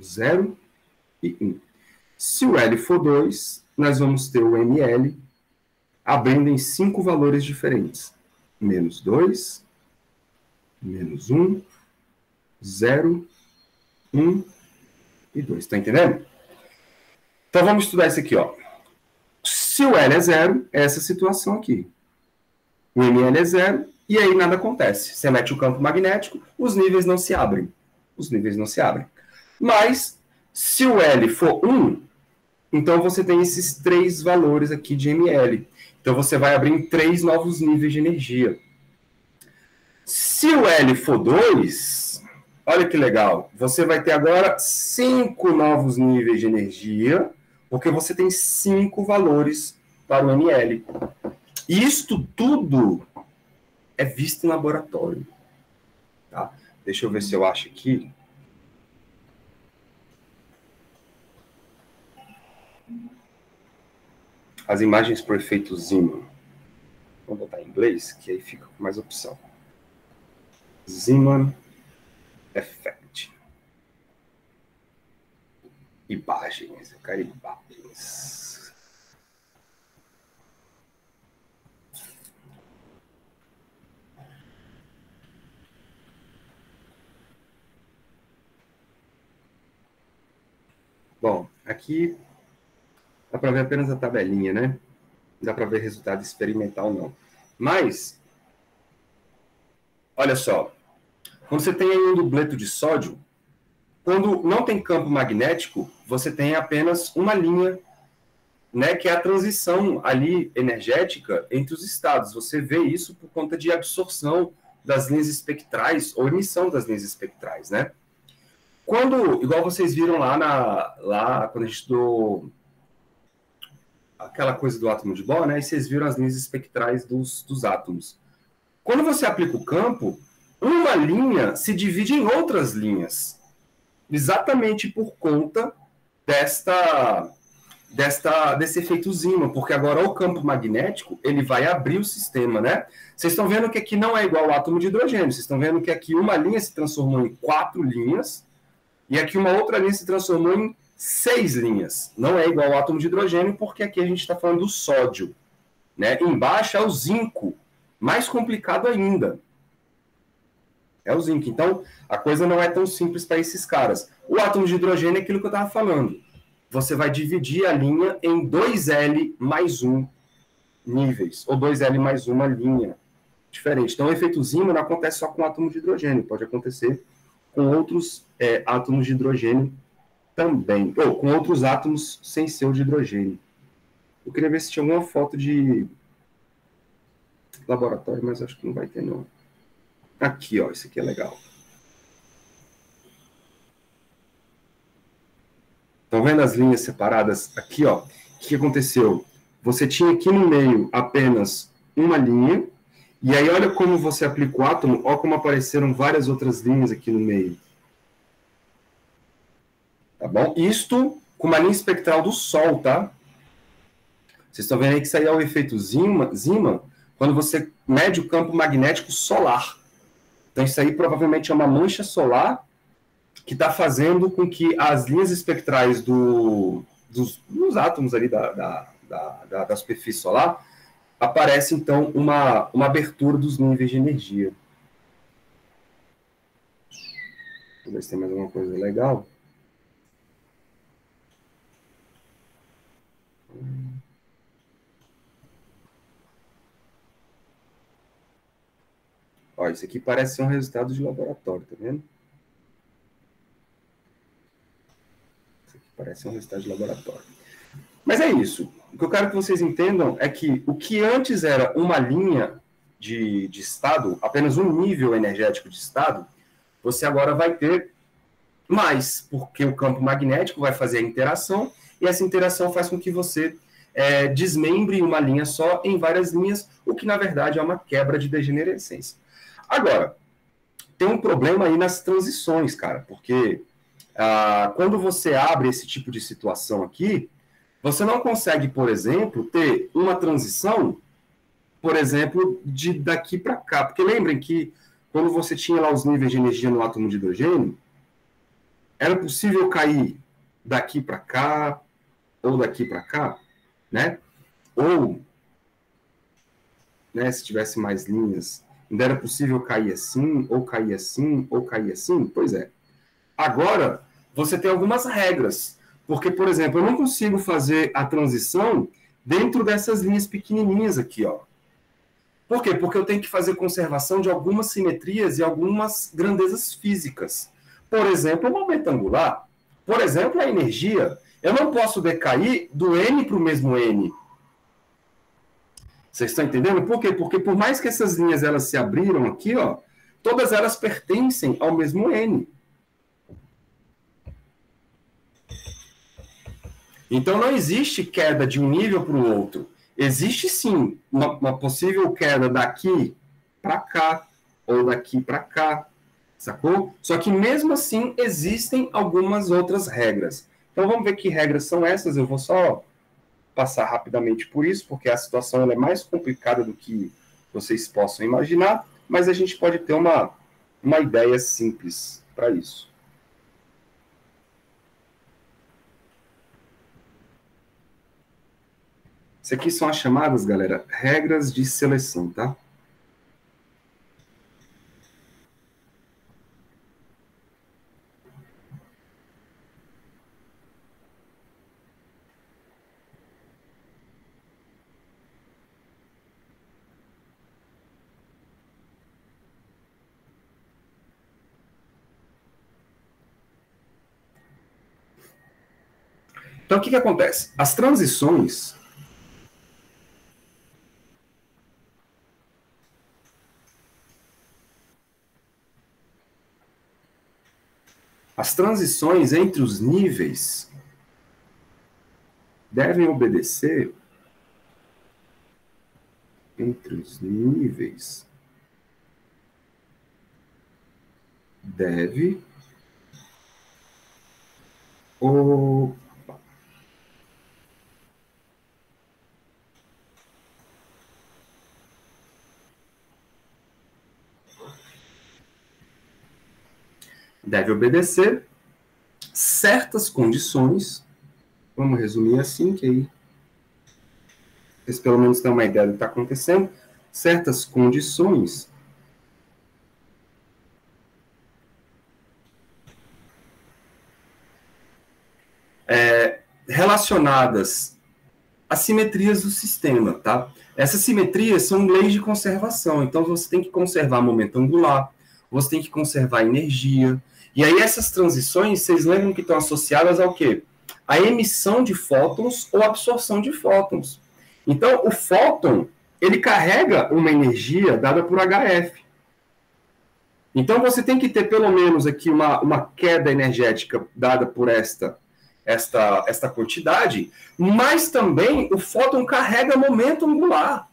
0 e 1. Se o L for 2, nós vamos ter o ML abrindo em 5 valores diferentes. Menos 2, menos 1, 0, 1 e 2. Está entendendo? Então vamos estudar isso aqui, ó. Se o L é 0, é essa situação aqui. O ML é 0 e aí nada acontece. Você mete o campo magnético, os níveis não se abrem. Os níveis não se abrem. Mas, se o L for 1, então você tem esses 3 valores aqui de ML. Então você vai abrir em 3 novos níveis de energia. Se o L for 2, olha que legal, você vai ter agora 5 novos níveis de energia, porque você tem 5 valores para o ML. E isto tudo é visto em laboratório. Tá? Deixa eu ver se eu acho aqui. As imagens por efeito Zeeman. Vou botar em inglês, que aí fica com mais opção. Zeeman Effect. Imagens. Eu quero imagens. Bom, aqui dá para ver apenas a tabelinha, né? Não dá para ver resultado experimental, não. Mas, olha só. Quando você tem aí um dubleto de sódio, Quando não tem campo magnético, você tem apenas uma linha, né, que é a transição ali energética entre os estados. Você vê isso por conta de absorção das linhas espectrais ou emissão das linhas espectrais, né? Quando, igual vocês viram lá quando a gente estudou aquela coisa do átomo de Bohr, né? E vocês viram as linhas espectrais dos átomos. Quando você aplica o campo, uma linha se divide em outras linhas, exatamente por conta desse efeito Zeeman, porque agora o campo magnético ele vai abrir o sistema, né? Vocês estão vendo que aqui não é igual ao átomo de hidrogênio, vocês estão vendo que aqui uma linha se transformou em 4 linhas, e aqui uma outra linha se transformou em 6 linhas. Não é igual ao átomo de hidrogênio, porque aqui a gente está falando do sódio, né? Embaixo é o zinco, mais complicado ainda. É o zinco. Então, a coisa não é tão simples para esses caras. O átomo de hidrogênio é aquilo que eu estava falando. Você vai dividir a linha em 2L mais 1 níveis, ou 2L mais uma linha diferente. Então, o efeito Zeeman não acontece só com átomo de hidrogênio, pode acontecer com outros átomos de hidrogênio também, ou com outros átomos sem ser o de hidrogênio. Eu queria ver se tinha alguma foto de laboratório, mas acho que não vai ter, não. Aqui, ó, isso aqui é legal. Estão vendo as linhas separadas aqui, ó? O que aconteceu? Você tinha aqui no meio apenas uma linha, e aí olha como você aplica o átomo, olha como apareceram várias outras linhas aqui no meio. Tá bom? Isto com uma linha espectral do Sol, tá? Vocês estão vendo aí que isso aí é o efeito Zeeman, quando você mede o campo magnético solar. Então isso aí provavelmente é uma mancha solar que está fazendo com que as linhas espectrais dos átomos ali da superfície solar aparece, então, uma abertura dos níveis de energia. Deixa eu ver se tem mais alguma coisa legal. Ó, isso aqui parece ser um resultado de laboratório, tá vendo? Isso aqui parece ser um resultado de laboratório. Mas é isso. O que eu quero que vocês entendam é que o que antes era uma linha de estado, apenas um nível energético de estado, você agora vai ter mais, porque o campo magnético vai fazer a interação, e essa interação faz com que você desmembre uma linha só em várias linhas, o que na verdade é uma quebra de degenerescência. Agora, tem um problema aí nas transições, cara, porque quando você abre esse tipo de situação aqui, você não consegue, por exemplo, ter uma transição, por exemplo, de daqui para cá. Porque lembrem que quando você tinha lá os níveis de energia no átomo de hidrogênio, era possível cair daqui para cá ou daqui para cá, né? Ou, né, se tivesse mais linhas, ainda era possível cair assim, ou cair assim, ou cair assim? Pois é. Agora, você tem algumas regras. Porque, por exemplo, eu não consigo fazer a transição dentro dessas linhas pequenininhas aqui, ó. Por quê? Porque eu tenho que fazer conservação de algumas simetrias e algumas grandezas físicas. Por exemplo, o momento angular. Por exemplo, a energia. Eu não posso decair do N para o mesmo N. Vocês estão entendendo? Por quê? Porque por mais que essas linhas elas se abriram aqui, ó, todas elas pertencem ao mesmo N. Então não existe queda de um nível para o outro. Existe sim uma possível queda daqui para cá, ou daqui para cá, sacou? Só que mesmo assim existem algumas outras regras. Então vamos ver que regras são essas. Eu vou só passar rapidamente por isso, porque a situação ela é mais complicada do que vocês possam imaginar, mas a gente pode ter uma ideia simples para isso. Isso aqui são as chamadas, galera, regras de seleção, tá? Então, o que acontece? As transições entre os níveis devem obedecer entre os níveis deve o deve obedecer certas condições. Vamos resumir assim, que aí vocês pelo menos têm uma ideia do que está acontecendo. Certas condições relacionadas às simetrias do sistema, tá? Essas simetrias são leis de conservação, então você tem que conservar momento angular, você tem que conservar energia, e aí essas transições, vocês lembram que estão associadas ao quê? A emissão de fótons ou absorção de fótons. Então, o fóton, ele carrega uma energia dada por HF. Então, você tem que ter pelo menos aqui uma queda energética dada por esta quantidade, mas também o fóton carrega momento angular.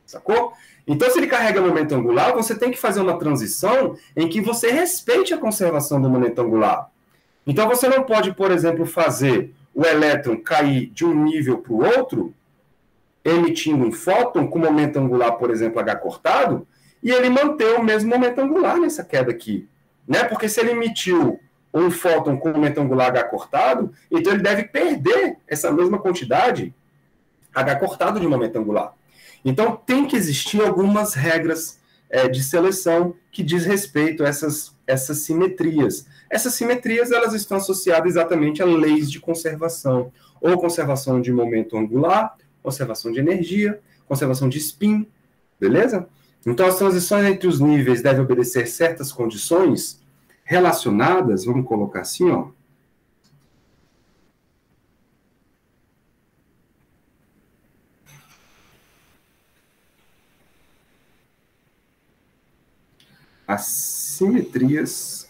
Sacou? Então, se ele carrega momento angular, você tem que fazer uma transição em que você respeite a conservação do momento angular. Então, você não pode, por exemplo, fazer o elétron cair de um nível para o outro, emitindo um fóton com momento angular, por exemplo, H cortado, e ele manter o mesmo momento angular nessa queda aqui. Né? Porque se ele emitiu um fóton com momento angular H cortado, então ele deve perder essa mesma quantidade H cortado de momento angular. Então tem que existir algumas regras de seleção que diz respeito a essas simetrias. Essas simetrias elas estão associadas exatamente a leis de conservação, ou conservação de momento angular, conservação de energia, conservação de spin, beleza? Então as transições entre os níveis devem obedecer certas condições relacionadas, vamos colocar assim, ó. As simetrias.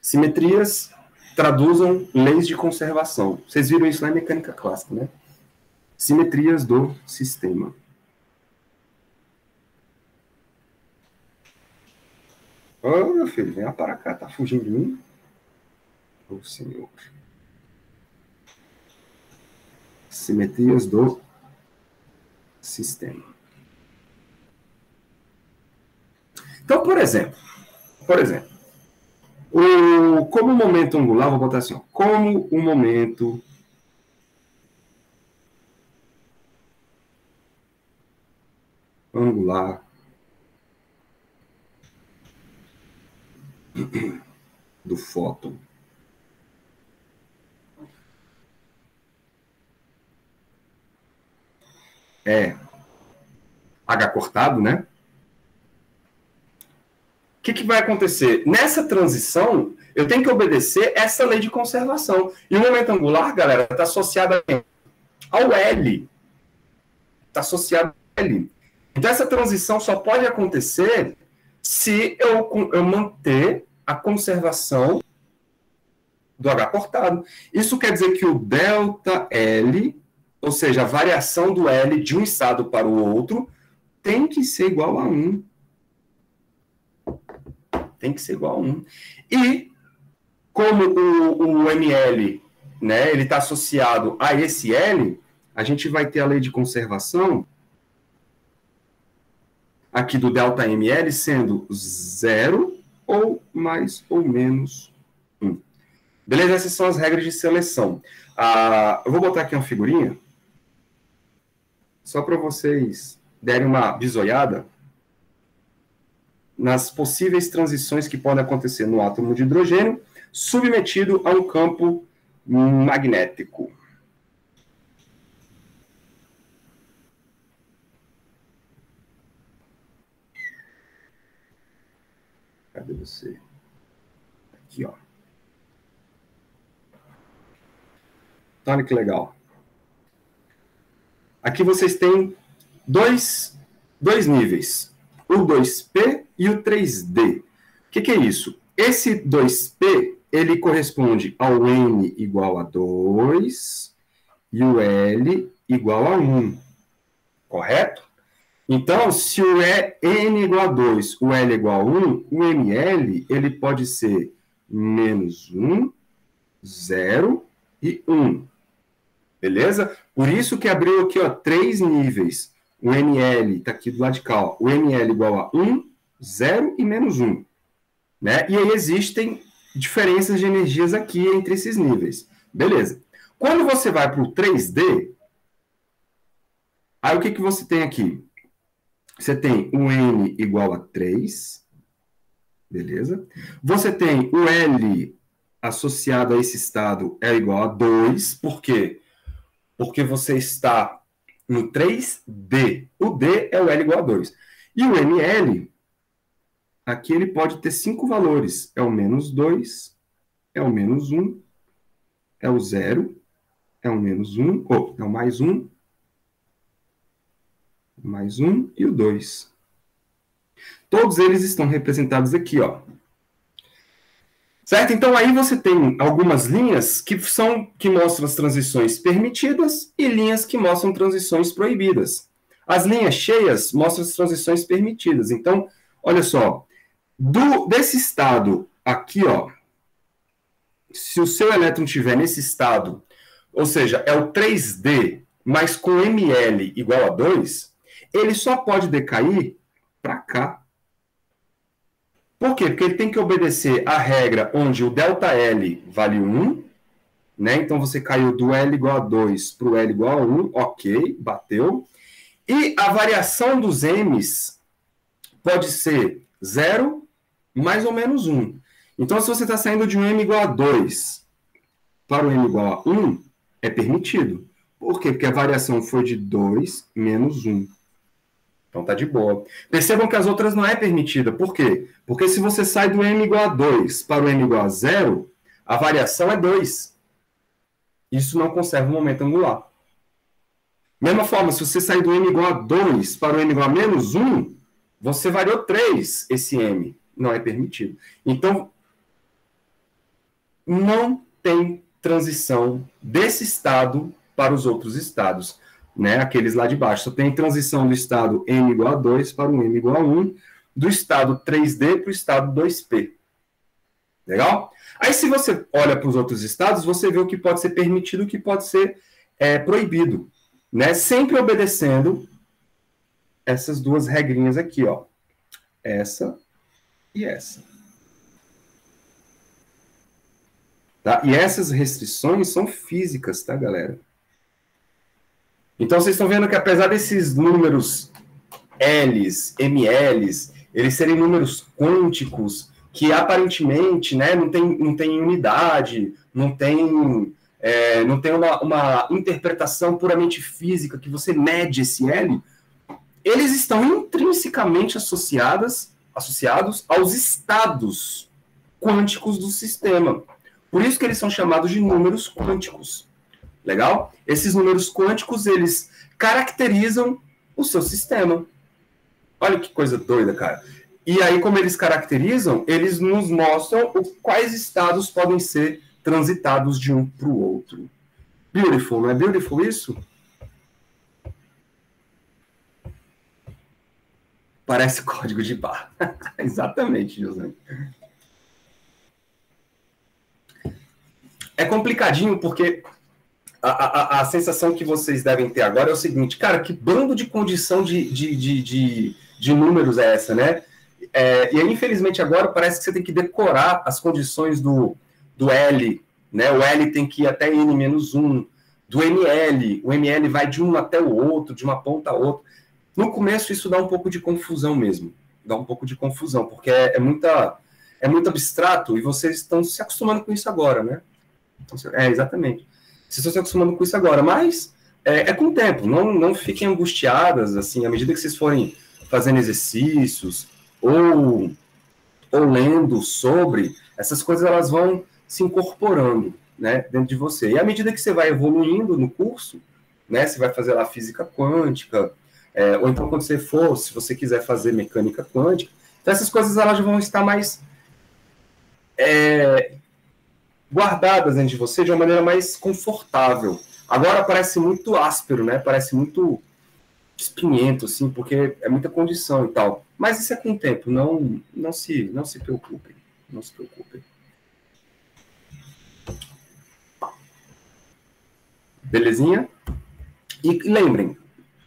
Simetrias traduzam leis de conservação. Vocês viram isso lá em mecânica clássica, né? Simetrias do sistema. Ô, meu filho, vem para cá, tá fugindo de mim? Ô, senhor. Simetrias do sistema. Então, por exemplo, como o momento angular, vou botar assim, ó, como o momento angular do fóton é H cortado, né? O que vai acontecer? Nessa transição, eu tenho que obedecer essa lei de conservação. E o momento angular, galera, está associado ao L. Está associado ao L. Então, essa transição só pode acontecer se eu manter a conservação do H cortado. Isso quer dizer que o delta L, ou seja, a variação do L de um estado para o outro, tem que ser igual a 1. Tem que ser igual a 1. E, como o ML, né, ele está associado a esse L, a gente vai ter a lei de conservação aqui do delta ML sendo 0 ou mais ou menos 1. Beleza? Essas são as regras de seleção. Eu vou botar aqui uma figurinha, só para vocês derem uma bisoiada nas possíveis transições que podem acontecer no átomo de hidrogênio submetido a um campo magnético. Cadê você? aqui, ó. Olha que legal. Aqui vocês têm dois níveis, o 2P e o 3D. O que é isso? Esse 2P, ele corresponde ao N igual a 2 e o L igual a 1, correto? Então, se o N igual a 2, o L igual a 1, o ML, ele pode ser menos 1, 0 e 1. Beleza? Por isso que abriu aqui, ó, 3 níveis. O ML está aqui do lado de cá, ó. O ML igual a 1, 0 e menos 1. Né? E aí existem diferenças de energias aqui entre esses níveis. Beleza. Quando você vai para o 3D, aí o que você tem aqui? Você tem o N igual a 3. Beleza? Você tem o L associado a esse estado é igual a 2. Por quê? Porque você está no 3D. O D é o L igual a 2. E o ML, aqui ele pode ter 5 valores. É o menos 2, é o menos 1, é o 0, é o menos 1, é o mais 1 e o 2. Todos eles estão representados aqui, ó. Certo? Então, aí você tem algumas linhas que mostram as transições permitidas e linhas que mostram transições proibidas. As linhas cheias mostram as transições permitidas. Então, olha só, desse estado aqui, ó, se o seu elétron estiver nesse estado, ou seja, é o 3D, mas com ML igual a 2, ele só pode decair para cá. Por quê? Porque ele tem que obedecer a regra onde o ΔL vale 1, né? Então você caiu do L igual a 2 para o L igual a 1, ok, bateu. E a variação dos M's pode ser 0, mais ou menos 1. Então, se você está saindo de um M igual a 2 para o M igual a 1, é permitido. Por quê? Porque a variação foi de 2 menos 1. Então tá de boa. Percebam que as outras não é permitida. Por quê? Porque se você sai do M igual a 2 para o M igual a 0, a variação é 2. Isso não conserva o momento angular. Mesma forma, se você sair do M igual a 2 para o M igual a menos 1, você variou 3 esse M. Não é permitido. Então, não tem transição desse estado para os outros estados. Né, aqueles lá de baixo. Só tem transição do estado M igual a 2 para o M igual a 1, do estado 3D para o estado 2P. Legal? Aí, se você olha para os outros estados, você vê o que pode ser permitido e o que pode ser proibido. Né? Sempre obedecendo essas duas regrinhas aqui, ó. Essa e essa. Tá? E essas restrições são físicas, tá, galera? Então, vocês estão vendo que apesar desses números L's, ML's, eles serem números quânticos, que aparentemente, né, não tem unidade, não tem uma interpretação puramente física, que você mede esse L, eles estão intrinsecamente associados aos estados quânticos do sistema. Por isso que eles são chamados de números quânticos. Legal? Esses números quânticos, eles caracterizam o seu sistema. Olha que coisa doida, cara. E aí, como eles caracterizam, eles nos mostram quais estados podem ser transitados de um para o outro. Beautiful, não é beautiful isso? Parece código de barra. Exatamente, José. É complicadinho porque a sensação que vocês devem ter agora é o seguinte, cara, que bando de condição de números é essa, né? E aí, infelizmente, agora parece que você tem que decorar as condições do L, né? O L tem que ir até N-1, do ML, o ML vai de um até o outro, de uma ponta a outra. No começo, isso dá um pouco de confusão mesmo. Dá um pouco de confusão, porque é muito abstrato e vocês estão se acostumando com isso agora, né? Exatamente. Vocês estão se acostumando com isso agora, mas com o tempo. Não fiquem angustiadas, assim, à medida que vocês forem fazendo exercícios ou lendo sobre, essas coisas elas vão se incorporando, né, dentro de você. E à medida que você vai evoluindo no curso, né, você vai fazer lá física quântica, ou então quando você for, se você quiser fazer mecânica quântica, então essas coisas elas vão estar mais guardadas dentro de você de uma maneira mais confortável. Agora parece muito áspero, né? Parece muito espinhento, assim, porque é muita condição e tal. Mas isso é com o tempo, não se preocupem. Não se preocupem. Belezinha? E lembrem,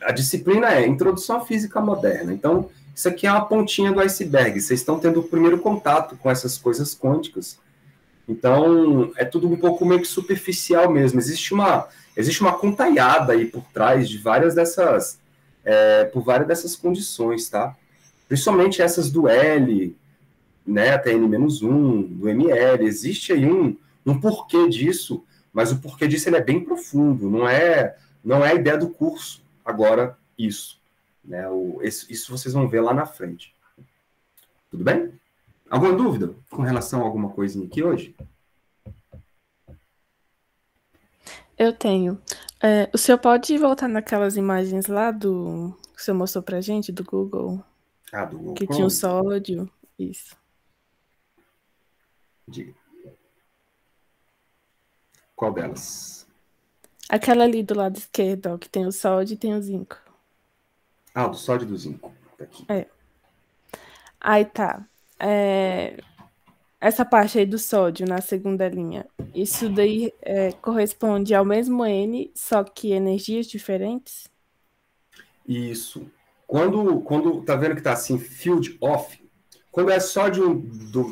a disciplina é Introdução à Física Moderna. Então, isso aqui é uma pontinha do iceberg. Vocês estão tendo o primeiro contato com essas coisas quânticas. Então, é tudo um pouco meio que superficial mesmo. Existe uma contaiada aí por trás de várias dessas condições, tá? Principalmente essas do L, né, até N-1, do ML. Existe aí um porquê disso, mas o porquê disso ele é bem profundo. Não é a ideia do curso agora isso. Né? Isso vocês vão ver lá na frente. Tudo bem? Alguma dúvida com relação a alguma coisinha aqui hoje? Eu tenho. O senhor pode voltar naquelas imagens lá que o senhor mostrou pra gente, do Google, Do Google que tinha o Chrome? sódio? Isso. Diga. Qual delas? Aquela ali do lado esquerdo, ó, que tem o sódio e tem o zinco. Do sódio e do zinco. Tá aqui. Aí tá. Essa parte aí do sódio na segunda linha, isso daí corresponde ao mesmo N, só que energias diferentes? Isso. Quando tá vendo que tá assim, field off, quando é sódio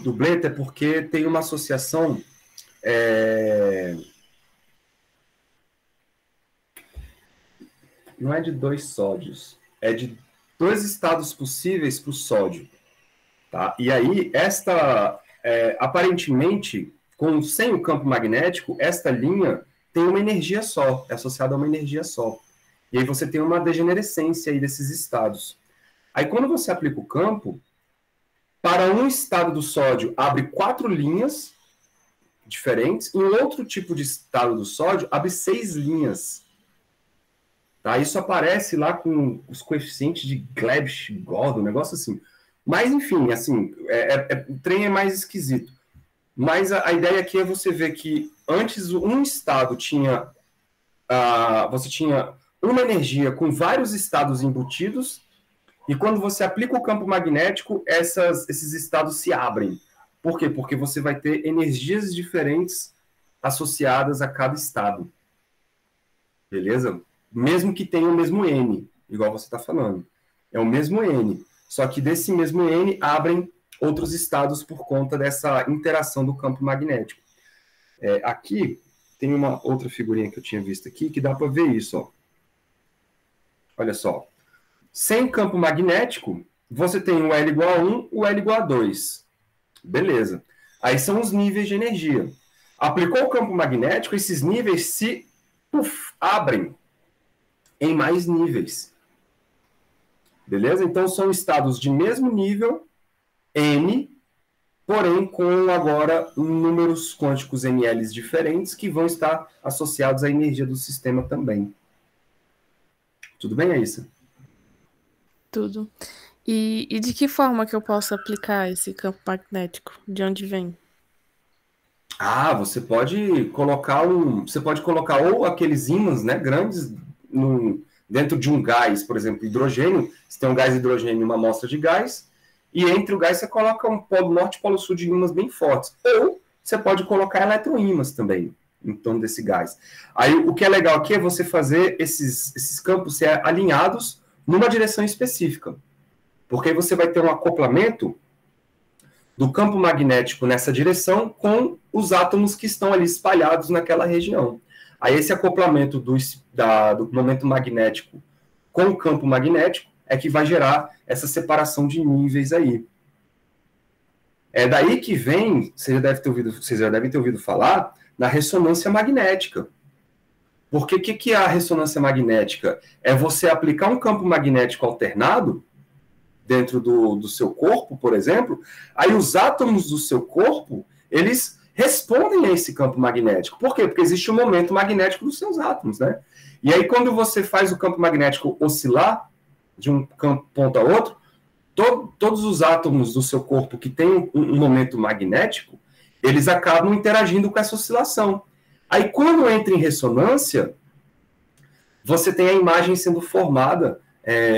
dublete é porque tem uma associação não é de dois sódios, é de dois estados possíveis para o sódio. Tá? E aí, aparentemente, sem o campo magnético, esta linha tem uma energia só, é associada a uma energia só. E aí você tem uma degenerescência aí desses estados. Aí quando você aplica o campo, para um estado do sódio abre 4 linhas diferentes, em outro tipo de estado do sódio abre 6 linhas. Tá? Isso aparece lá com os coeficientes de Gleibsch-Gordon, um negócio assim. Mas, enfim, assim, o trem é mais esquisito. Mas a ideia aqui é você ver que antes um estado tinha... você tinha uma energia com vários estados embutidos, e quando você aplica o campo magnético, esses estados se abrem. Por quê? Porque você vai ter energias diferentes associadas a cada estado. Beleza? Mesmo que tenha o mesmo N, igual você está falando. É o mesmo N. Só que desse mesmo N abrem outros estados por conta dessa interação do campo magnético. Aqui tem uma outra figurinha que eu tinha visto aqui que dá para ver isso. Ó. Olha só. Sem campo magnético, você tem o L igual a 1, o L igual a 2. Beleza. Aí são os níveis de energia. Aplicou o campo magnético, esses níveis se abrem em mais níveis. Beleza? Então são estados de mesmo nível, N, porém com agora números quânticos ml diferentes que vão estar associados à energia do sistema também. Tudo bem, Aissa? Tudo. E de que forma que eu posso aplicar esse campo magnético? De onde vem? Você pode colocar ou aqueles ímãs, né, grandes dentro de um gás, por exemplo, hidrogênio. Você tem um gás hidrogênio e uma amostra de gás, e entre o gás você coloca um polo norte e polo sul de ímãs bem fortes. Ou você pode colocar eletroímãs também em torno desse gás. Aí o que é legal aqui é você fazer esses campos ser alinhados numa direção específica. Porque aí você vai ter um acoplamento do campo magnético nessa direção com os átomos que estão ali espalhados naquela região. Aí esse acoplamento do momento magnético com o campo magnético é que vai gerar essa separação de níveis aí. É daí que vocês já devem ter ouvido falar na ressonância magnética. Porque o que é a ressonância magnética? É você aplicar um campo magnético alternado dentro do seu corpo, por exemplo, aí os átomos do seu corpo, eles respondem a esse campo magnético. Por quê? Porque existe um momento magnético dos seus átomos, né? E aí, quando você faz o campo magnético oscilar de um ponto a outro, todos os átomos do seu corpo que têm um momento magnético, eles acabam interagindo com essa oscilação. Aí, quando entra em ressonância, você tem a imagem sendo formada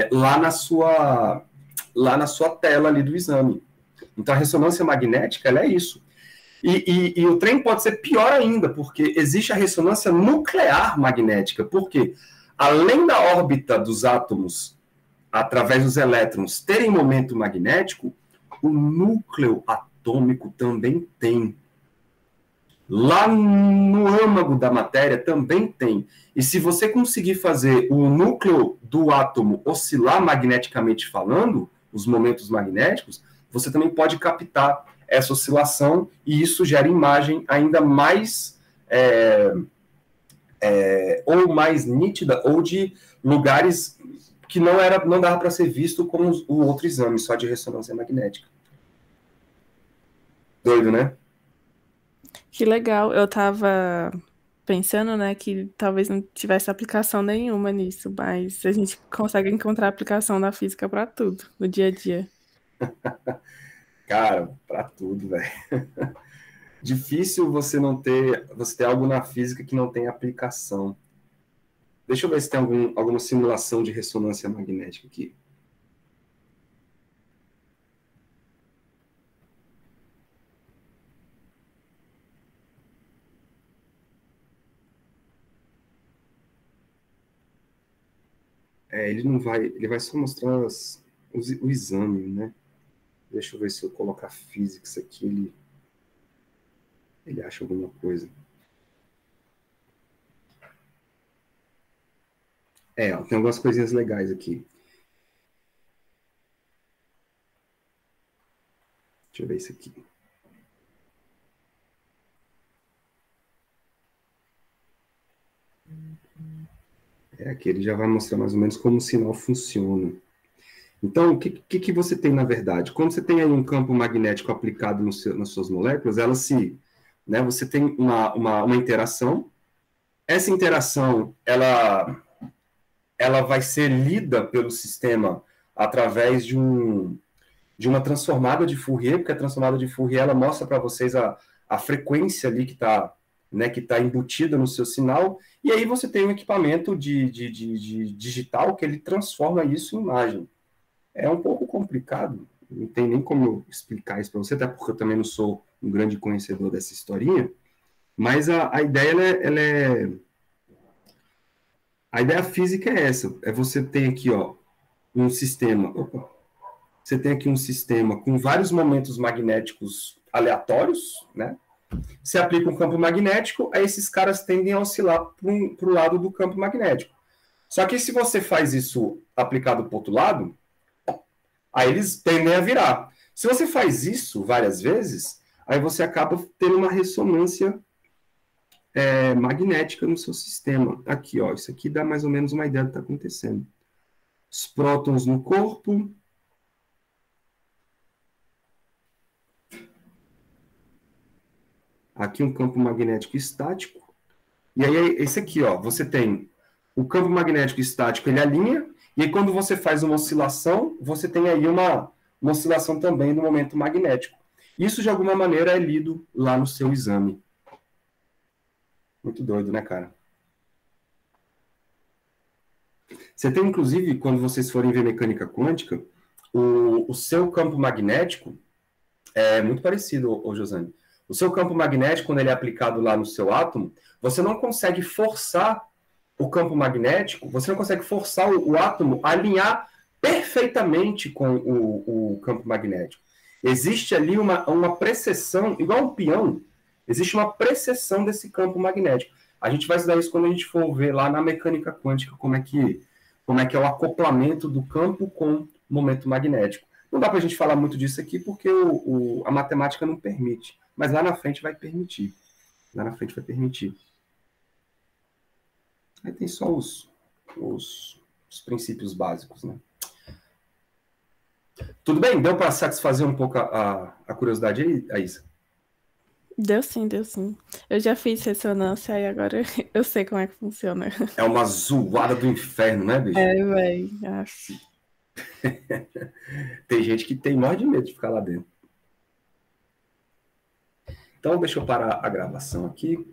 lá na sua tela ali do exame. Então, a ressonância magnética, ela é isso. E o trem pode ser pior ainda, porque existe a ressonância nuclear magnética. Por quê? Além da órbita dos átomos, através dos elétrons, terem momento magnético, o núcleo atômico também tem. Lá no âmago da matéria também tem. E se você conseguir fazer o núcleo do átomo oscilar magneticamente falando, os momentos magnéticos, você também pode captar essa oscilação e isso gera imagem ainda mais ou mais nítida ou de lugares que não dava para ser visto como o outro exame, só de ressonância magnética. Doido, né? Que legal. Eu tava pensando, né, que talvez não tivesse aplicação nenhuma nisso, mas a gente consegue encontrar aplicação na física para tudo, no dia a dia. Cara, para tudo, velho. Difícil você ter algo na física que não tem aplicação. Deixa eu ver se tem alguma simulação de ressonância magnética aqui. Ele vai só mostrar o exame, né? Deixa eu ver se eu colocar physics aqui, ele acha alguma coisa. Ó, tem algumas coisinhas legais aqui. Deixa eu ver isso aqui. Aqui ele já vai mostrar mais ou menos como o sinal funciona. Então, o que você tem na verdade? Quando você tem aí um campo magnético aplicado nas suas moléculas, você tem uma interação. Essa interação, ela vai ser lida pelo sistema através de uma transformada de Fourier, porque a transformada de Fourier ela mostra para vocês a frequência ali que está embutida no seu sinal, e aí você tem um equipamento de digital que ele transforma isso em imagem. É um pouco complicado, não tem nem como eu explicar isso para você, até porque eu também não sou um grande conhecedor dessa historinha, mas a ideia, a ideia física é essa, você tem aqui, ó, um sistema, você tem aqui um sistema com vários momentos magnéticos aleatórios, né? Você aplica um campo magnético, aí esses caras tendem a oscilar para o lado do campo magnético. Só que se você faz isso aplicado para o outro lado, aí eles tendem a virar. Se você faz isso várias vezes, aí você acaba tendo uma ressonância magnética no seu sistema. Aqui, ó, isso aqui dá mais ou menos uma ideia do que está acontecendo. Os prótons no corpo. Aqui um campo magnético estático. E aí, esse aqui, ó, você tem o campo magnético estático, ele alinha, e aí quando você faz uma oscilação, você tem aí uma oscilação também do momento magnético. Isso, de alguma maneira, é lido lá no seu exame. Muito doido, né, cara? Você tem, inclusive, quando vocês forem ver mecânica quântica, o seu campo magnético é muito parecido, Josane. O seu campo magnético, quando ele é aplicado lá no seu átomo, você não consegue forçar o campo magnético, você não consegue forçar o átomo a alinhar perfeitamente com o campo magnético. Existe ali uma precessão, igual um peão, existe uma precessão desse campo magnético. A gente vai estudar isso quando a gente for ver lá na mecânica quântica, como é que é o acoplamento do campo com o momento magnético. Não dá para a gente falar muito disso aqui porque a matemática não permite. Mas lá na frente vai permitir. Lá na frente vai permitir. Aí tem só os princípios básicos, né? Tudo bem? Deu para satisfazer um pouco a curiosidade aí, Aissa? Deu sim, deu sim. Eu já fiz ressonância e agora eu sei como é que funciona. É uma zoada do inferno, né, bicho? É, velho, acho. Tem gente que tem maior de medo de ficar lá dentro. Então, deixa eu parar a gravação aqui.